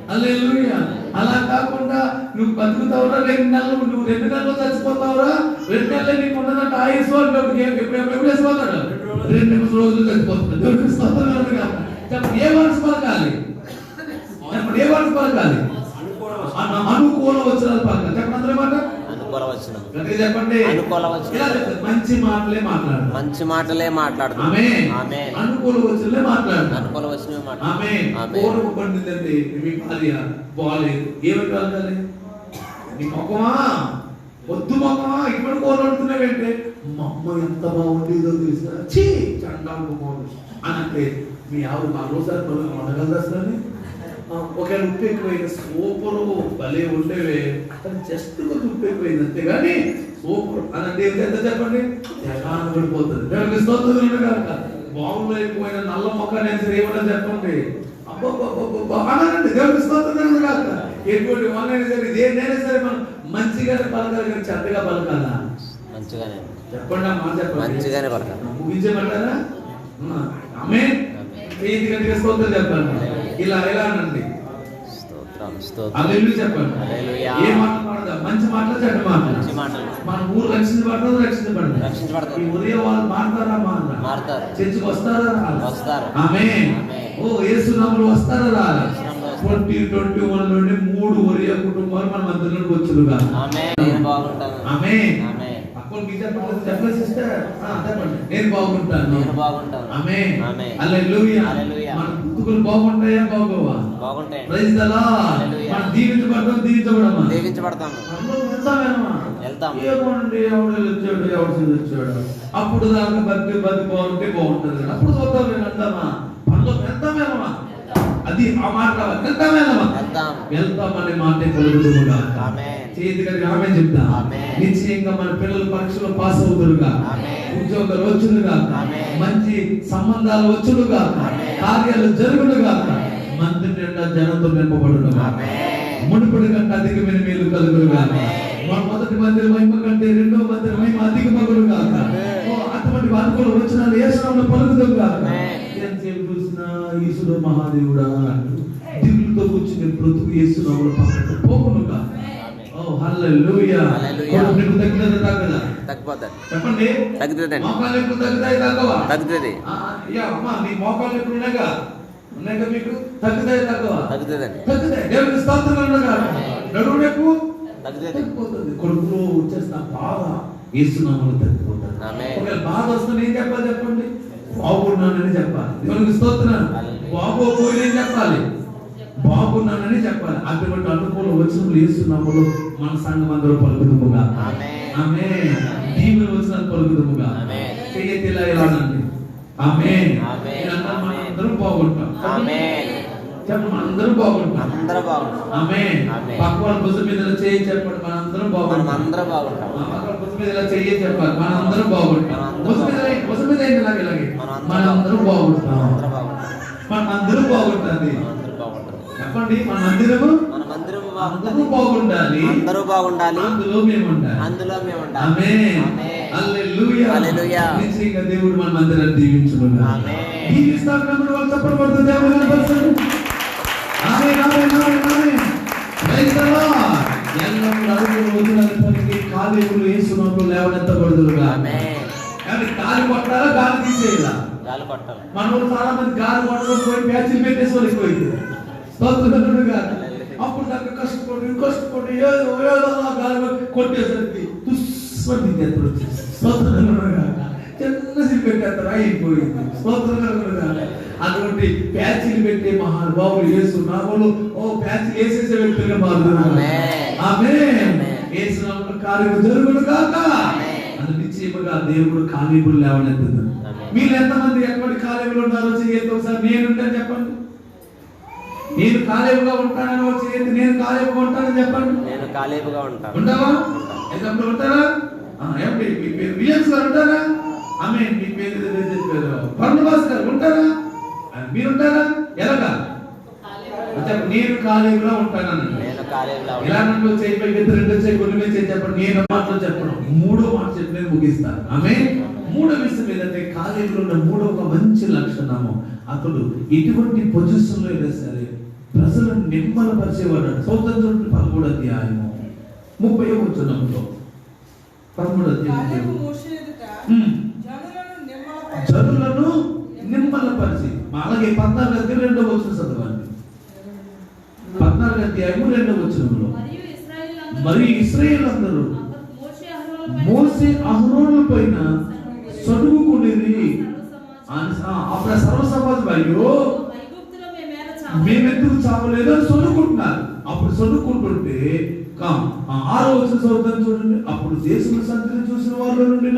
హల్లెలూయా. అలా కాకుండా నువ్వు బతుకుతావురా 2 నెలలు, నువ్వు 2 నెలలు చచ్చిపోతావురా 2 నెలలు నీకు ఉన్నదంటే ఆయుష్ ఎప్పుడు వేసిపోతాడు? 2 రోజులు చచ్చిపోతాడు. దేవుడికి స్తోత్రం కలుగుగాక. చెప్పండి ఏ మనసు పలకాలి? చెప్పండి ఏ మనసు పలకాలి? అనుకూల వచనాలు పలకాలి. చెప్పండి అందరూ మాట చెప్పండి. మంచి మాటలే మాట్లాడు, మంచి మాటలే మాట్లాడు. అనుకూల వచనాలే మాట్లాడు, అనుకూల వచనమే మాట్లాడు. పూర్వం పండిందంటే మీ భార్య బాగాలేదు, ఏమిటి పలకాలి? నీ మొక్కమా వద్దు మొక్కమా ఇప్పుడు కోరుకుంటున్నావేంటే మా అమ్మ ఎంత బాగుండేదో తెలుసా చీ చండాలు అని అంటే మీ ఆవిడ 4 రోజులు మనగలదాని ఒకవేళ ఉప్పు ఎక్కువైంది సూపరు భలే ఉండేవే కానీ జస్ట్ కొంచెం ఉప్పు ఎక్కువైంది అంతేగాని సూపర్ అని అంటే ఎంత చెప్పండి జగానం పడిపోతుంది. బాగుంలో ఎక్కువైన నల్ల మొక్క నేను ఏమన్నా చెప్పండి అబ్బా అనండి దేవుడికి స్తోత్రం కాక. ఎటువంటి వాళ్ళైనా సరే దేన్నైనా సరే మనం మంచిగానే పలకాలి కానీ చెడ్డగా పలకాలా? మంచిగానే చెప్పండి. ఆ మాట చెప్పండి మంచిగానే పలకాలి. ముగించమంటారా? ఆమేన్. ఏది గట్టిగా స్తోత్రం చెప్పండి. ఇలా ఎలా అనండి హల్లెలూయా చెప్పండి. ఏ మాటలు మాట్లాడదాం? మంచి మాటలు చెడ్డ మాటలు. మన ఊరు రక్షించబడతారు రక్షించబడతారు. ఈ ఉదయం వాళ్ళు మాట్లాడతారా? మాట్లాడతారు. చర్చికి వస్తారా? వస్తారు. ఆమేన్. ఓ యేసు నామములో వస్తారా? రారా? 2021 నుండి 3 ఒరియా కుటుంబాలు మన మధ్యలోకి వచ్చునుగా. ఆమేన్. ఆమేన్. చెప్పండి సిస్టర్, చెప్పండి. నేను బాగుంటాను. నేను బాగుంటాను. ఆమేన్. ఆమేన్. హల్లెలూయా. హల్లెలూయా. మన బ్రతుకులు బాగుంటాయా బాగోవా? బాగుంటాయి. Praise the Lord. హల్లెలూయా. మనం దీవించబడమా? దీవించబడతాము. వెళ్తాము. ఏమోనండి, ఎవడు వచ్చాడు, ఎవడు వచ్చాడు, అప్పుడు దాకా బతికి బాగుంటే బాగుంటుంది కదా. అప్పుడు చూద్దాం, నేను వెళ్తామా? పనులు వెళ్తామేమా? అది ఆ మాట వెళ్తామేమా? వెళ్తామనే మాట కలుగుదురుగా. చేతి కలిగి ఆమె చెప్తా. నిశ్చయంగా మన పిల్లలు పరీక్షలో పాస్ అవుతురుగా, ఉద్యోగాలు వచ్చునుగా, మంచి సంబంధాలు వచ్చునుగా, కార్యాలు జరుగునుగా, మంత్రి నిండా జనంతో నింపబడునుగా, మునుపటి కంటే అధికమైన మేలు కలుగునుగా, మన మొదటి మందిర మహిమ కంటే రెండో మందిర మహిమ అధికమగునుగా, అటువంటి వాటిలో వచ్చిన యేసునామములో పలుకుదురుగా. ఎంతసేపు చూసినా యేసుడు మహాదేవుడా అంటూ దిగులుతో కూర్చుని బ్రతుకు యేసునామములో పక్కకు పోకునుగా. హల్లెలూయా. కొడుకు తగ్గినదా తగ్గదా? తగ్గిపోతాది. చెప్పండి. తగ్గుతుంది. మోకాళ్ళు ఎప్పుడు తగ్గుతాయి తగ్గవా? తగ్గుతుంది. అమ్మా మీ మోకాళ్ళు ఎప్పుడు ఉన్నాయిగా మీకు తగ్గుతాయి తగ్గవా? తగ్గుతుందండి. తగ్గుతాయి. దేవునికి స్తోత్రం ఉండగా నడువు నొప్పి తగ్గిపోతుంది. కొడుకులో వచ్చేసిన బాధ యేసునామములో తగ్గిపోతుంది. ఒకవేళ బాధ వస్తుంది ఏం చెప్పాలి చెప్పండి? బాగున్నానని చెప్పాలి. దేవునికి స్తోత్రం. బాగోపోయి ఏం చెప్పాలి? బాగున్నానని చెప్పాలి. అటువంటి అనుకూల వచనములు యేసునామములో మన సంఘం అందరూ పలుకుదుముగా. ఆమేన్. దీవెన వచనాలు పలుకుదుముగా. చెయ్యెత్తి ఇలా ఇలానండి. ఆమేన్. అందరం బాగుంటాం. ఆమేన్. చెప్పండి, మనందరం బాగుంటాం. అందరూ బాగుంటాం. ఆమేన్. పక్క వాళ్ళ భుజం మీద ఇలా చేయి చెప్పండి, మనందరం బాగుంటాం. అందరం బాగుంటాం. పక్క భుజం మీద ఇలా చెయ్యి చెప్పాలి, మనందరం బాగుంటాం. భుజం మీద ఏంటి ఇలాగ ఇలాగే మనందరం బాగుంటాం. మనందరం బాగుంటుంది. చెప్పండి, మన మందిరము అందరూ బాగుండాలి. అందరూ బాగుండాలి. అందులో మేము ఉండాలి. అందులో మేము ఉండాలి. ఆమేన్. హల్లెలూయా. హల్లెలూయా. నిశ్చయంగా దేవుడు మన మందిరాన్ని దీవించును. ఆమేన్. దీవిస్తాడు వాళ్ళు చెప్పబడుతుంది. దేవుడు కనపరుస్తాడు. ఆమేన్. ఆమేన్. ఆమేన్. ఆమేన్. Praise the Lord. ఎల్లప్పుడూ అడుగులు వదిలినప్పటికీ కాలేజీలు యేసునామములో లేవనెత్తబడుదురుగా. ఆమేన్. కానీ గాలి కొట్టాలా, గాలి తీసేయాలా? గాలి కొట్టాలి. మనలో చాలా మంది గాలి కొట్టడం పోయి ప్యాచీలు పెట్టేసి వెళ్ళిపోయింది. స్తోత్రముగా. అప్పుడు దాకా కష్టపడి ఏదో గాలి కొట్టేసరికి తుస్మని ఎత్తులు వచ్చేసి స్తోత్రముగా చిన్న పెట్టేస్తారు, అయిపోయింది. స్తోత్రముగా. అటువంటి ప్యాచీలు పెట్టే మహానుభావులు యేసునామములో ప్యాచీలు వేసేసే వ్యక్తులుగా మారుతున్నారు. ఆమేన్. యేసునామములో కార్యము జరుగును గాక. నిశ్చయముగా దేవుడు కాలేబులు లేవనెత్తుతాడు. మీరు ఎంతమంది ఎటువంటి కాలేబులు ఉన్నారో చేయొద్దు. ఒకసారి నేనుంటాను చెప్పండి. నేను కాలేబుగా ఉంటానని వచ్చి నేను కాలేబుగా ఉంటానని చెప్పండి. నేను కాలేబుగా ఉంటాను. ఉంటావా? ఎగ్జాంపుల్ ఉంటారా? ఏమండి మీ పేరు విలియమ్స్ గారు ఉంటారా? ఆమేన్. మీ పేరు చెప్పారు బర్నబాస్ గారు ఉంటారా? మీరు ఉంటారా? ఎలాగా? నేను కాలేబుగా ఉంటానని. నేను కాలేబుగా ఇలా నన్ను చేయపై రెండు చేయి కొన్ని మీద చేయి చెప్పండి. నేను మాటలు చెప్పను, మూడో మాట చెప్పి నేను ముగిస్తాను. ఆమేన్. మూడో విషయం ఏంటంటే కాలేజీలో ఉన్న మూడో ఒక మంచి లక్షణము, అతడు ఎటువంటి పొజిషన్ లో అయినా సరే ప్రజలను నిమ్మలపరిచేవాడు. సౌతంత్ర 13వ అధ్యాయము 30వ వచనంలో 13వ అధ్యాయం జనులను నిమ్మలపరిచి. అలాగే 14వ అధ్యాయం 2వ వచనం చదవండి. 14వ అధ్యాయము 2వ వచనంలో మరియు ఇశ్రాయేలీయులందరూ మోషే అహరోనుల పైన చదువుకునేది. అప్పుడు సర్వసమాజం అయ్యో మేమెందుకు చావలేదు అని చదువుకుంటున్నారు. అప్పుడు చదువుకుంటుంటే 6వ వచనం చదువుతాను చూడండి. అప్పుడు దేశం సంతతి చూసిన వాళ్ళ నుండి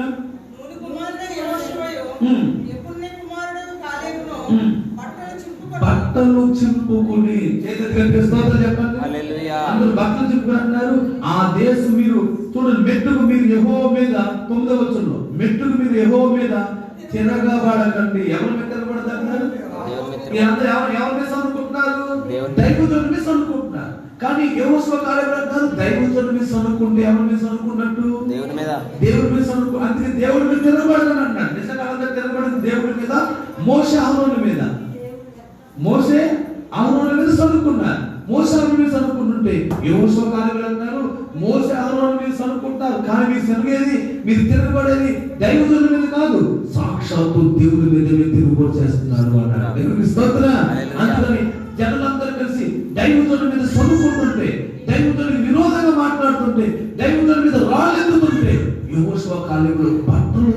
బట్టలు చింపుకుని చెప్పండి. అందరూ బట్టలు చింపుకుంటున్నారు. ఆ దేశం మీరు చూడండి, మెట్టుకు మీరు యెహోవా మీద 9వ వచనంలో మెట్టుకు మీరు యెహోవా మీద తిరగబడకండి. ఎవరి మీద తిరగబడతారు? ఎవరి మీద అనుకుంటున్నారు? దైవజనుడి మీద అనుకుంటున్నారు. కానీ యెహోషువ కాలేబు అంటారు దైవజనుడి మీద అనుకుంటే ఎవరి మీద అనుకున్నట్టు? దేవుడి మీద. దేవుడి మీద అనుకు. అందుకే దేవుడి మీద తిరగబడని అంటాడు. నిజంగా అందరూ తిరగబడింది దేవుడి మీద. మోషే అహరోను మీద. మోషే అహరోను మీద చదువుకున్నారు. మోషే అహరోను మీద చదువుకుంటుంటే యెహోషువ కాలేబు అంటారు మోషే అహరోను మీద చదువుకుంటారు. కానీ మీరు తిరిగేది, మీరు తిరగబడేది దైవజనుడి మీద కాదు, సాక్షాత్తు దేవుడి మీద తిరుగుబడి చేస్తున్నారు అన్నారు. దేవునికి స్తోత్రం. అందుకని జనులందరూ కలిసి దైవజనుడి మీద చదువుకుంటుంటే, దైవజనుడికి విరోధంగా మాట్లాడుతుంటే, దైవజనుడి మీద రాళ్ళెత్తుతుంటే యెహోషువ కాలేబులు బట్టలు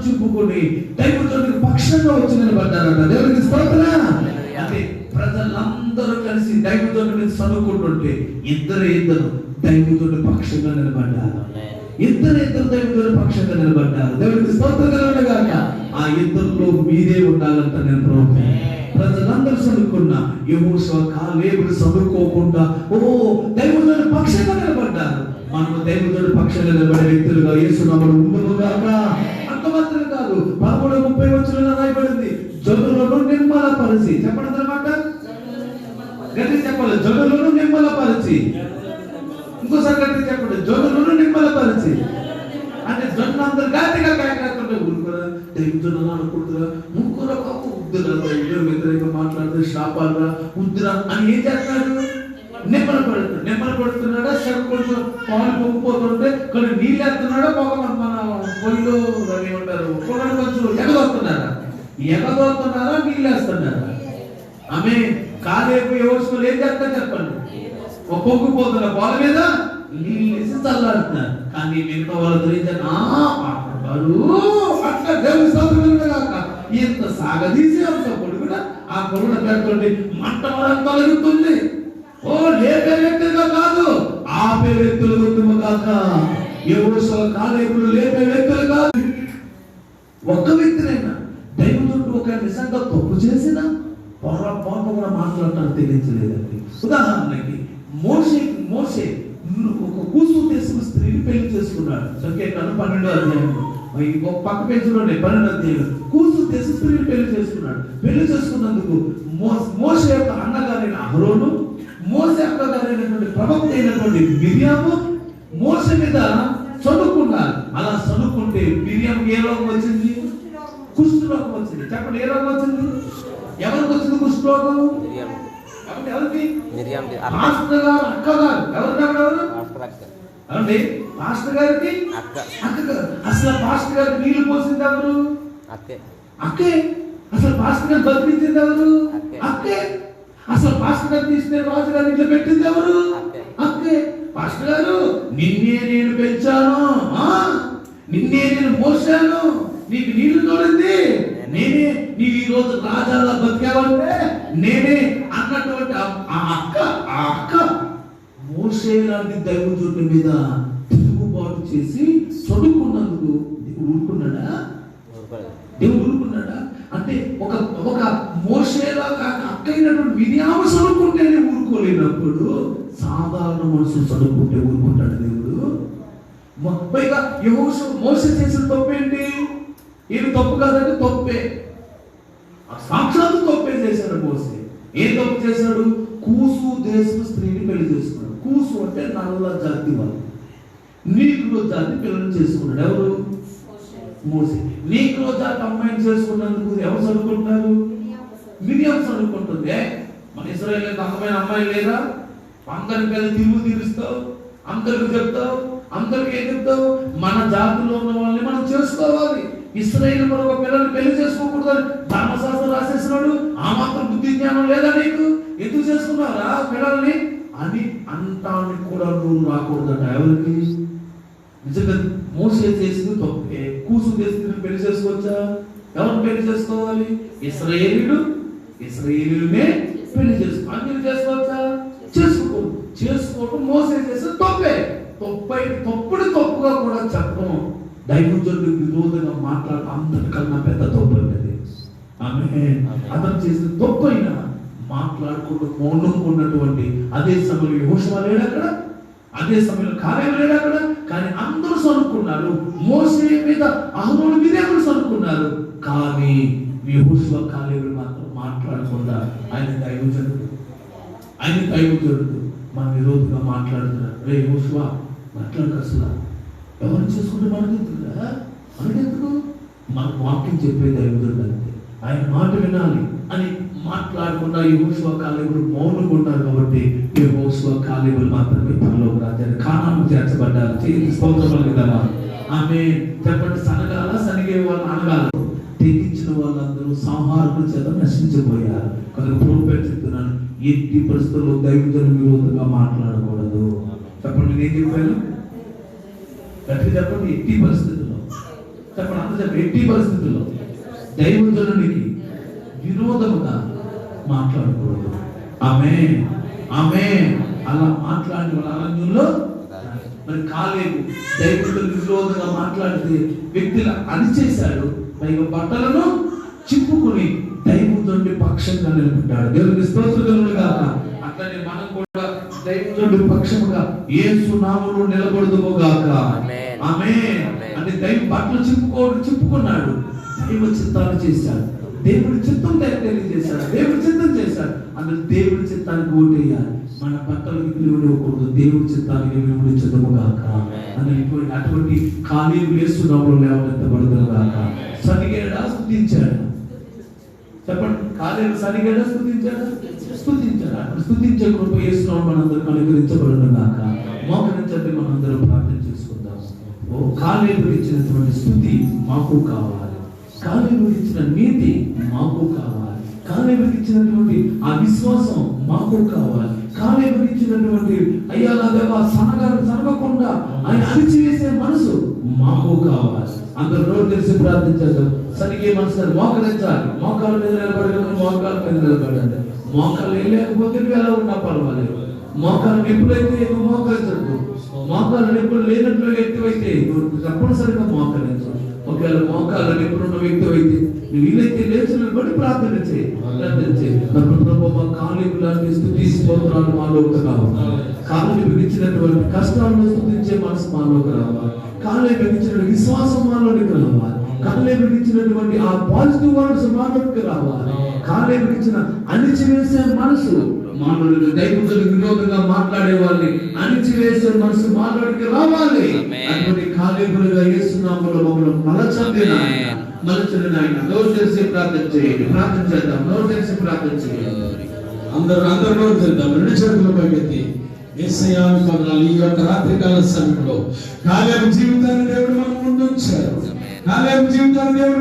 చింపుకొని దైవజనుడికి పక్షంగా వచ్చి నిలబడ్డారట. దేవునికి స్తోత్రం. అంటే ప్రజలందరూ కలిసి దైవజనుడిని చదువుకుంటుంటే ఇద్దరు దైవజనుడి పక్షంగా నిలబడ్డారు. ఇద్దరు దైవజనుడి పక్షంగా నిలబడ్డారు. దేవునికి స్తోత్రం కలుగునుగాక. ఆ ఇద్దరిలో మీరే ఉండాలంట. నేను ప్రభుత్వం ప్రజలందరూ చదువుకున్న యెహోషువ కాలేబులు చదువుకోకుండా దైవజనుడి పక్షంగా నిలబడ్డారు. మనము దైవజనుడి పక్షంగా నిలబడే వ్యక్తులుగా యేసు నామములో ఉండుగాక. అంత మాత్రం కాదు, 13:30 రాయబడింది, జనులను నిర్మలపరిచి. చెప్పండి అన్నమాట, గట్టి చెప్పాలి, జనులను నిర్మలపరిచి. ఇంకోసారి గట్టి చెప్పండి, జనులను నిర్మలపరిచి. అంటే జనులు అందరు గట్టిగా కాయకుంటే ఊరుకోరా దైవజనులు అనుకుంటురా, ముగ్గురు ఉద్దురా, వ్యతిరేకంగా మాట్లాడితే శాపాలరా ఉద్దురా అని ఏం చేస్తున్నాడు? నెమ్మలపడుతున్నాడా? చెప్పుకుంటూ పాలు పొంగిపోతుంటే కొన్ని నీళ్ళు వేస్తున్నాడా? మన పొయ్యిలో రవి ఉంటారు పొగలు కొంచెం ఎగదోస్తున్నారా నీళ్ళు వేస్తున్నారా? ఆమె కాలేపు యెహోషువ ఏం చేస్తారు చెప్పండి? పొంగిపోతున్న పాల మీద నీళ్ళు వేసి చల్లాడుతున్నారు. కానీ మిగతా వాళ్ళతో ఏం అట్లా దేవుని స్తోత్రముగాక. ఇంత సాగదీసి అంత పొడుగున ఆ పొడుగున పెడుతుంటే మంట వరం కలుగుతుంది. లేపే వ్యక్తులుగా కాదు, ఆపే వ్యక్తులు కాక. యెహోషువ కాలేబులు లేపే వ్యక్తులు కాదు. ఒక్క వ్యక్తినైనా దైవజనుడు ఒక నిజంగా తప్పు చేసినా పొరపాటు కూడా మాట్లాడటానికి తెలియలేదండి. ఉదాహరణకి మోషే ఒక కూసు దేశం స్త్రీని పెళ్లి చేసుకున్నాడు. సంఖ్యాకాండం 12వ అధ్యాయం పక్క పేజీలోనే 12వ అధ్యాయం కూసు దేశం స్త్రీని పెళ్లి చేసుకున్నాడు. పెళ్లి చేసుకున్నందుకు మోషే యొక్క అన్నగారైన అహరోను, మోషే అక్కగారైనటువంటి ప్రవక్త అయినటువంటి మిరియాము మోషే మీద చదువుకున్నారు. అలా చదువుకుంటే మిరియాము ఏ రోగం వచ్చింది? కుష్ఠరోగం వచ్చింది. చెప్పండి, ఏ రోగం వచ్చింది? ఎవరికి వచ్చింది కుష్ఠరోగం? ఎవరికి? పాస్టర్ గారు అక్కగారు. ఎవరు? అవునండి, పాస్టర్ గారికి అక్కగారు. అసలు పాస్టర్ గారు నీళ్లు పోసింది ఎవరు? అక్కే. అసలు పాస్టర్ గారు బతికించింది ఎవరు? అక్కే. అసలు పాస్టర్ గారు తీసుకునే రాజు గారు ఇంట్లో పెట్టింది ఎవరు? అక్కే. పాస్టర్ గారు నిన్నే నేను పెంచాను, నిన్నే నేను మోసాను, నీకు నీళ్లు తోడింది నేనే, నీవు ఈ రోజు రాజాలా బతికావంటే నేనే అన్నటువంటి ఆ అక్క మోషే లాంటి దైవజనుడి మీద తిరుగుబాటు చేసి చదువుకున్నందుకు దేవుడు ఊరుకున్నాడా? దేవుడు ఊరుకున్నాడా? అంటే ఒక మోషేలాగా అక్కైనటువంటి మిరియాము చదువుకుంటేనే ఊరుకోలేనప్పుడు సాధారణ మనుషులు చదువుకుంటే ఊరుకుంటాడు దేవుడు? పైగా యెహోషువ మోషే చేసిన తప్పేంటి? ఏమి తప్పు కాదంటే తప్పే, సాక్షాత్తు తప్పే చేశాడు మోషే. ఏం తప్పు చేశాడు? కూసు దేశపు స్త్రీని పెళ్లి చేసుకున్నాడు. కూసు అంటే నల్ల జాతి వాళ్ళు, నీగ్రో జాతి పిల్లలు చేసుకున్నాడు. ఎవరు? మోషే. నీగ్రో జాతి అమ్మాయిని చేసుకున్నందుకు ఎవరు చదువుకుంటున్నారు? మిరియాము చదువుకుంటుంది. మన ఇశ్రాయేలుకి అందమైన అమ్మాయి లేదా? అందరికి వెళ్ళి తీరుస్తావు, అందరికి చెప్తావు, అందరికి ఏం చెప్తావు? మన జాతిలో ఉన్న వాళ్ళని మనం చేసుకోవాలి. ఇశ్రాయేలు మరొక పిల్లల్ని పెళ్లి చేసుకోకూడదని ధర్మశాస్త్రం రాసేసినాడు. ఆ మాత్రం బుద్ధి జ్ఞానం లేదా నీకు? ఎందుకు చేసుకున్నారా పిల్లల్ని అని అంటానికి కూడా నువ్వు రాకూడదట. ఎవరికి? నిజంగా మోషే చేసింది తప్పే. కూసు చేసింది పెళ్లి చేసుకోవచ్చా? ఎవరిని పెళ్లి చేసుకోవాలి? ఇశ్రాయేలునే పెళ్లి చేసుకో. అందరూ చేసుకోవచ్చా? చేసుకోవడం మోసే చేస్తే తప్పే. తప్పుగా కూడా చెప్పడం, దైవజనుడికి విరోధంగా మాట్లాడటం అందరికన్నా పెద్ద తప్పు అండి. ఆమె అతను చేసిన తప్పు అయినా మాట్లాడుకుంటూ మౌనంగా ఉన్నటువంటి అదే సమయంలో యెహోషువ లేడు అక్కడ, అదే సమయంలో కాలేబు లేడు అక్కడ. కానీ అందరూ సనుక్కున్నారు. మోషే మీద అహరోను మిరియాము సనుక్కున్నారు. కానీ యెహోషువ కాలేబు మాత్రం మాట్లాడకుండా ఆయన దైవజనుడు మన విరోధంగా మాట్లాడుతున్నారు. రే యెహోషువ మాట్లాడక, అసలు ఎవరు చేసుకుంటే మనకెందుకు? మన వాక్యం చెప్పే దైవజనుడు అంతే, ఆయన మాట వినాలి అని మాట్లాడకుండా యెహోషువ కాలేబులు మౌనంగా ఉన్నారు. కాబట్టి యెహోషువ కాలేబులు మాత్రమే పరలోక రాజ్యాన్ని కానాను చేర్చబడ్డారు. చేతి స్తోత్రం కదా. ఆమె చెప్పండి, సనగాల సనిగే వాళ్ళు అనగాల తెగించిన వాళ్ళందరూ సంహారకుల చేత నశించబోయారు. కనుక ప్రభువు చెప్తున్నాను, ఎట్టి పరిస్థితుల్లో దైవజనుల విరోధంగా మాట్లాడకూడదు. చెప్పండి, నేను చెప్పాను గట్టిగా చెప్పండి, ఎట్టి పరిస్థితుల్లో. చెప్పండి, అంత చెప్పండి, ఎట్టి పరిస్థితుల్లో దైవజనునికి విరోధముగా మాట్లాడకూడదు. ఆమేన్, ఆమేన్. అలా మాట్లాడిన వాళ్ళ అరణ్యంలో మరి కాలేబు దైవజనులకు విరోధంగా మాట్లాడితే వ్యక్తులు అణిచేశాడు, పైగా బట్టలను చిప్పుకుని దైవజనుడి పక్షంగా నిలబడ్డాడు. దేవునికి స్తోత్రం గాక. అట్లనే మనం కూడా దైవజనుడి పక్షముగా యేసు నామములో నిలబడుదుము గాక. ఆమేన్. అంటే దైవ బట్టలు చిప్పుకున్నాడు, దైవ చిత్తాన్ని చేశాడు, దేవుడి చిత్తం తెలియజేశాడు, దేవుడి చిత్తం చేశాడు. అందులో దేవుడి చిత్తానికి ఓటేయాలి. మన బట్టలకు విలువకూడదు, దేవుడి చిత్తానికి విలువనిచ్చదము గాక. అటువంటి కాలేబు యేసు నామములో లేవనెత్తబడుదును గాక. సనిగేడా స్తుతించాడు. చెప్పండి, కాలేబు సనిగేడా స్తుతించాడా? స్తుతించాడు. స్తుతించే కృప యేసు నామములో మనందరికీ అనుగ్రహించబడును గాక. మోకరించండి, మనందరం ప్రార్థన చేసుకుందాం. ఓ కాలేబు ఇచ్చినటువంటి స్తుతి మాకు కావాలి, కాలేబు ఇచ్చిన నీతి మాకు కావాలి, కాలేబు ఇచ్చినటువంటి ఆ విశ్వాసం మాకు కావాలి, కాలేబు ఇచ్చినటువంటి అయ్యా నా దేవా సనగకుండా ఆయన అణిచివేసే మనసు మాకు కావాలి. అందరూ నోరు తెరిచి ప్రార్థించారు. సరిగే మనసు మోకరించాలి, మోకాల మీద నిలబడగలను, మోకాల మీద నిలబడండి. మోకాలు లేకపోతే నువ్వు ఎలా ఉన్నా పర్వాలేదు. మోకాలు నిప్పులైతే నువ్వు మోకరించద్దు, మోకాలు నిప్పులు లేనట్లు వ్యక్తివైతే నువ్వు తప్పనిసరిగా మోకరించు. ఒకవేళ మోకాలు నిప్పులున్న వ్యక్తి అయితే నువ్వు వీలైతే లేచి నిలబడి ప్రార్థన చేయి. కాలేబు లాంటి స్తుతి స్తోత్రాలు మాలోకి రావాలి. కాలేబు ఇచ్చినటువంటి కష్టాలను స్తుతించే మనసు మాలోకి రావాలి. కాలేబు ఇచ్చిన విశ్వాసం మాలోనికి రావాలి. కాలేబు ఇచ్చినటువంటి ఆ పాజిటివ్ వర్డ్స్ మాలోకి రావాలి. కాలేబు ఇచ్చిన అణిచివేసే మనసు మానవుడికి, దైవజనులకు విరోధంగా మాట్లాడే వాళ్ళని అణిచివేసే మనసు మానవుడికి రావాలి. అటువంటి కాలేబులుగా యేసు నామములో మమ్మల్ని మలచండి నాయన, మలచండి నాయన. నోరు తెరిచి ప్రార్థన చేయండి, ప్రార్థన చేద్దాం. నోరు తెరిచి ప్రార్థన చేయండి. అందరూ నోరు తెద్దాం. రెండు చేతుల పైకెత్తి యేసయ్యా వందనాలు. ఈ యొక్క రాత్రికాల సమయంలో కాలేబు జీవితాన్ని దేవుడు మన ముందు ఉంచారు. కాలేబు జీవితాన్ని దేవుడు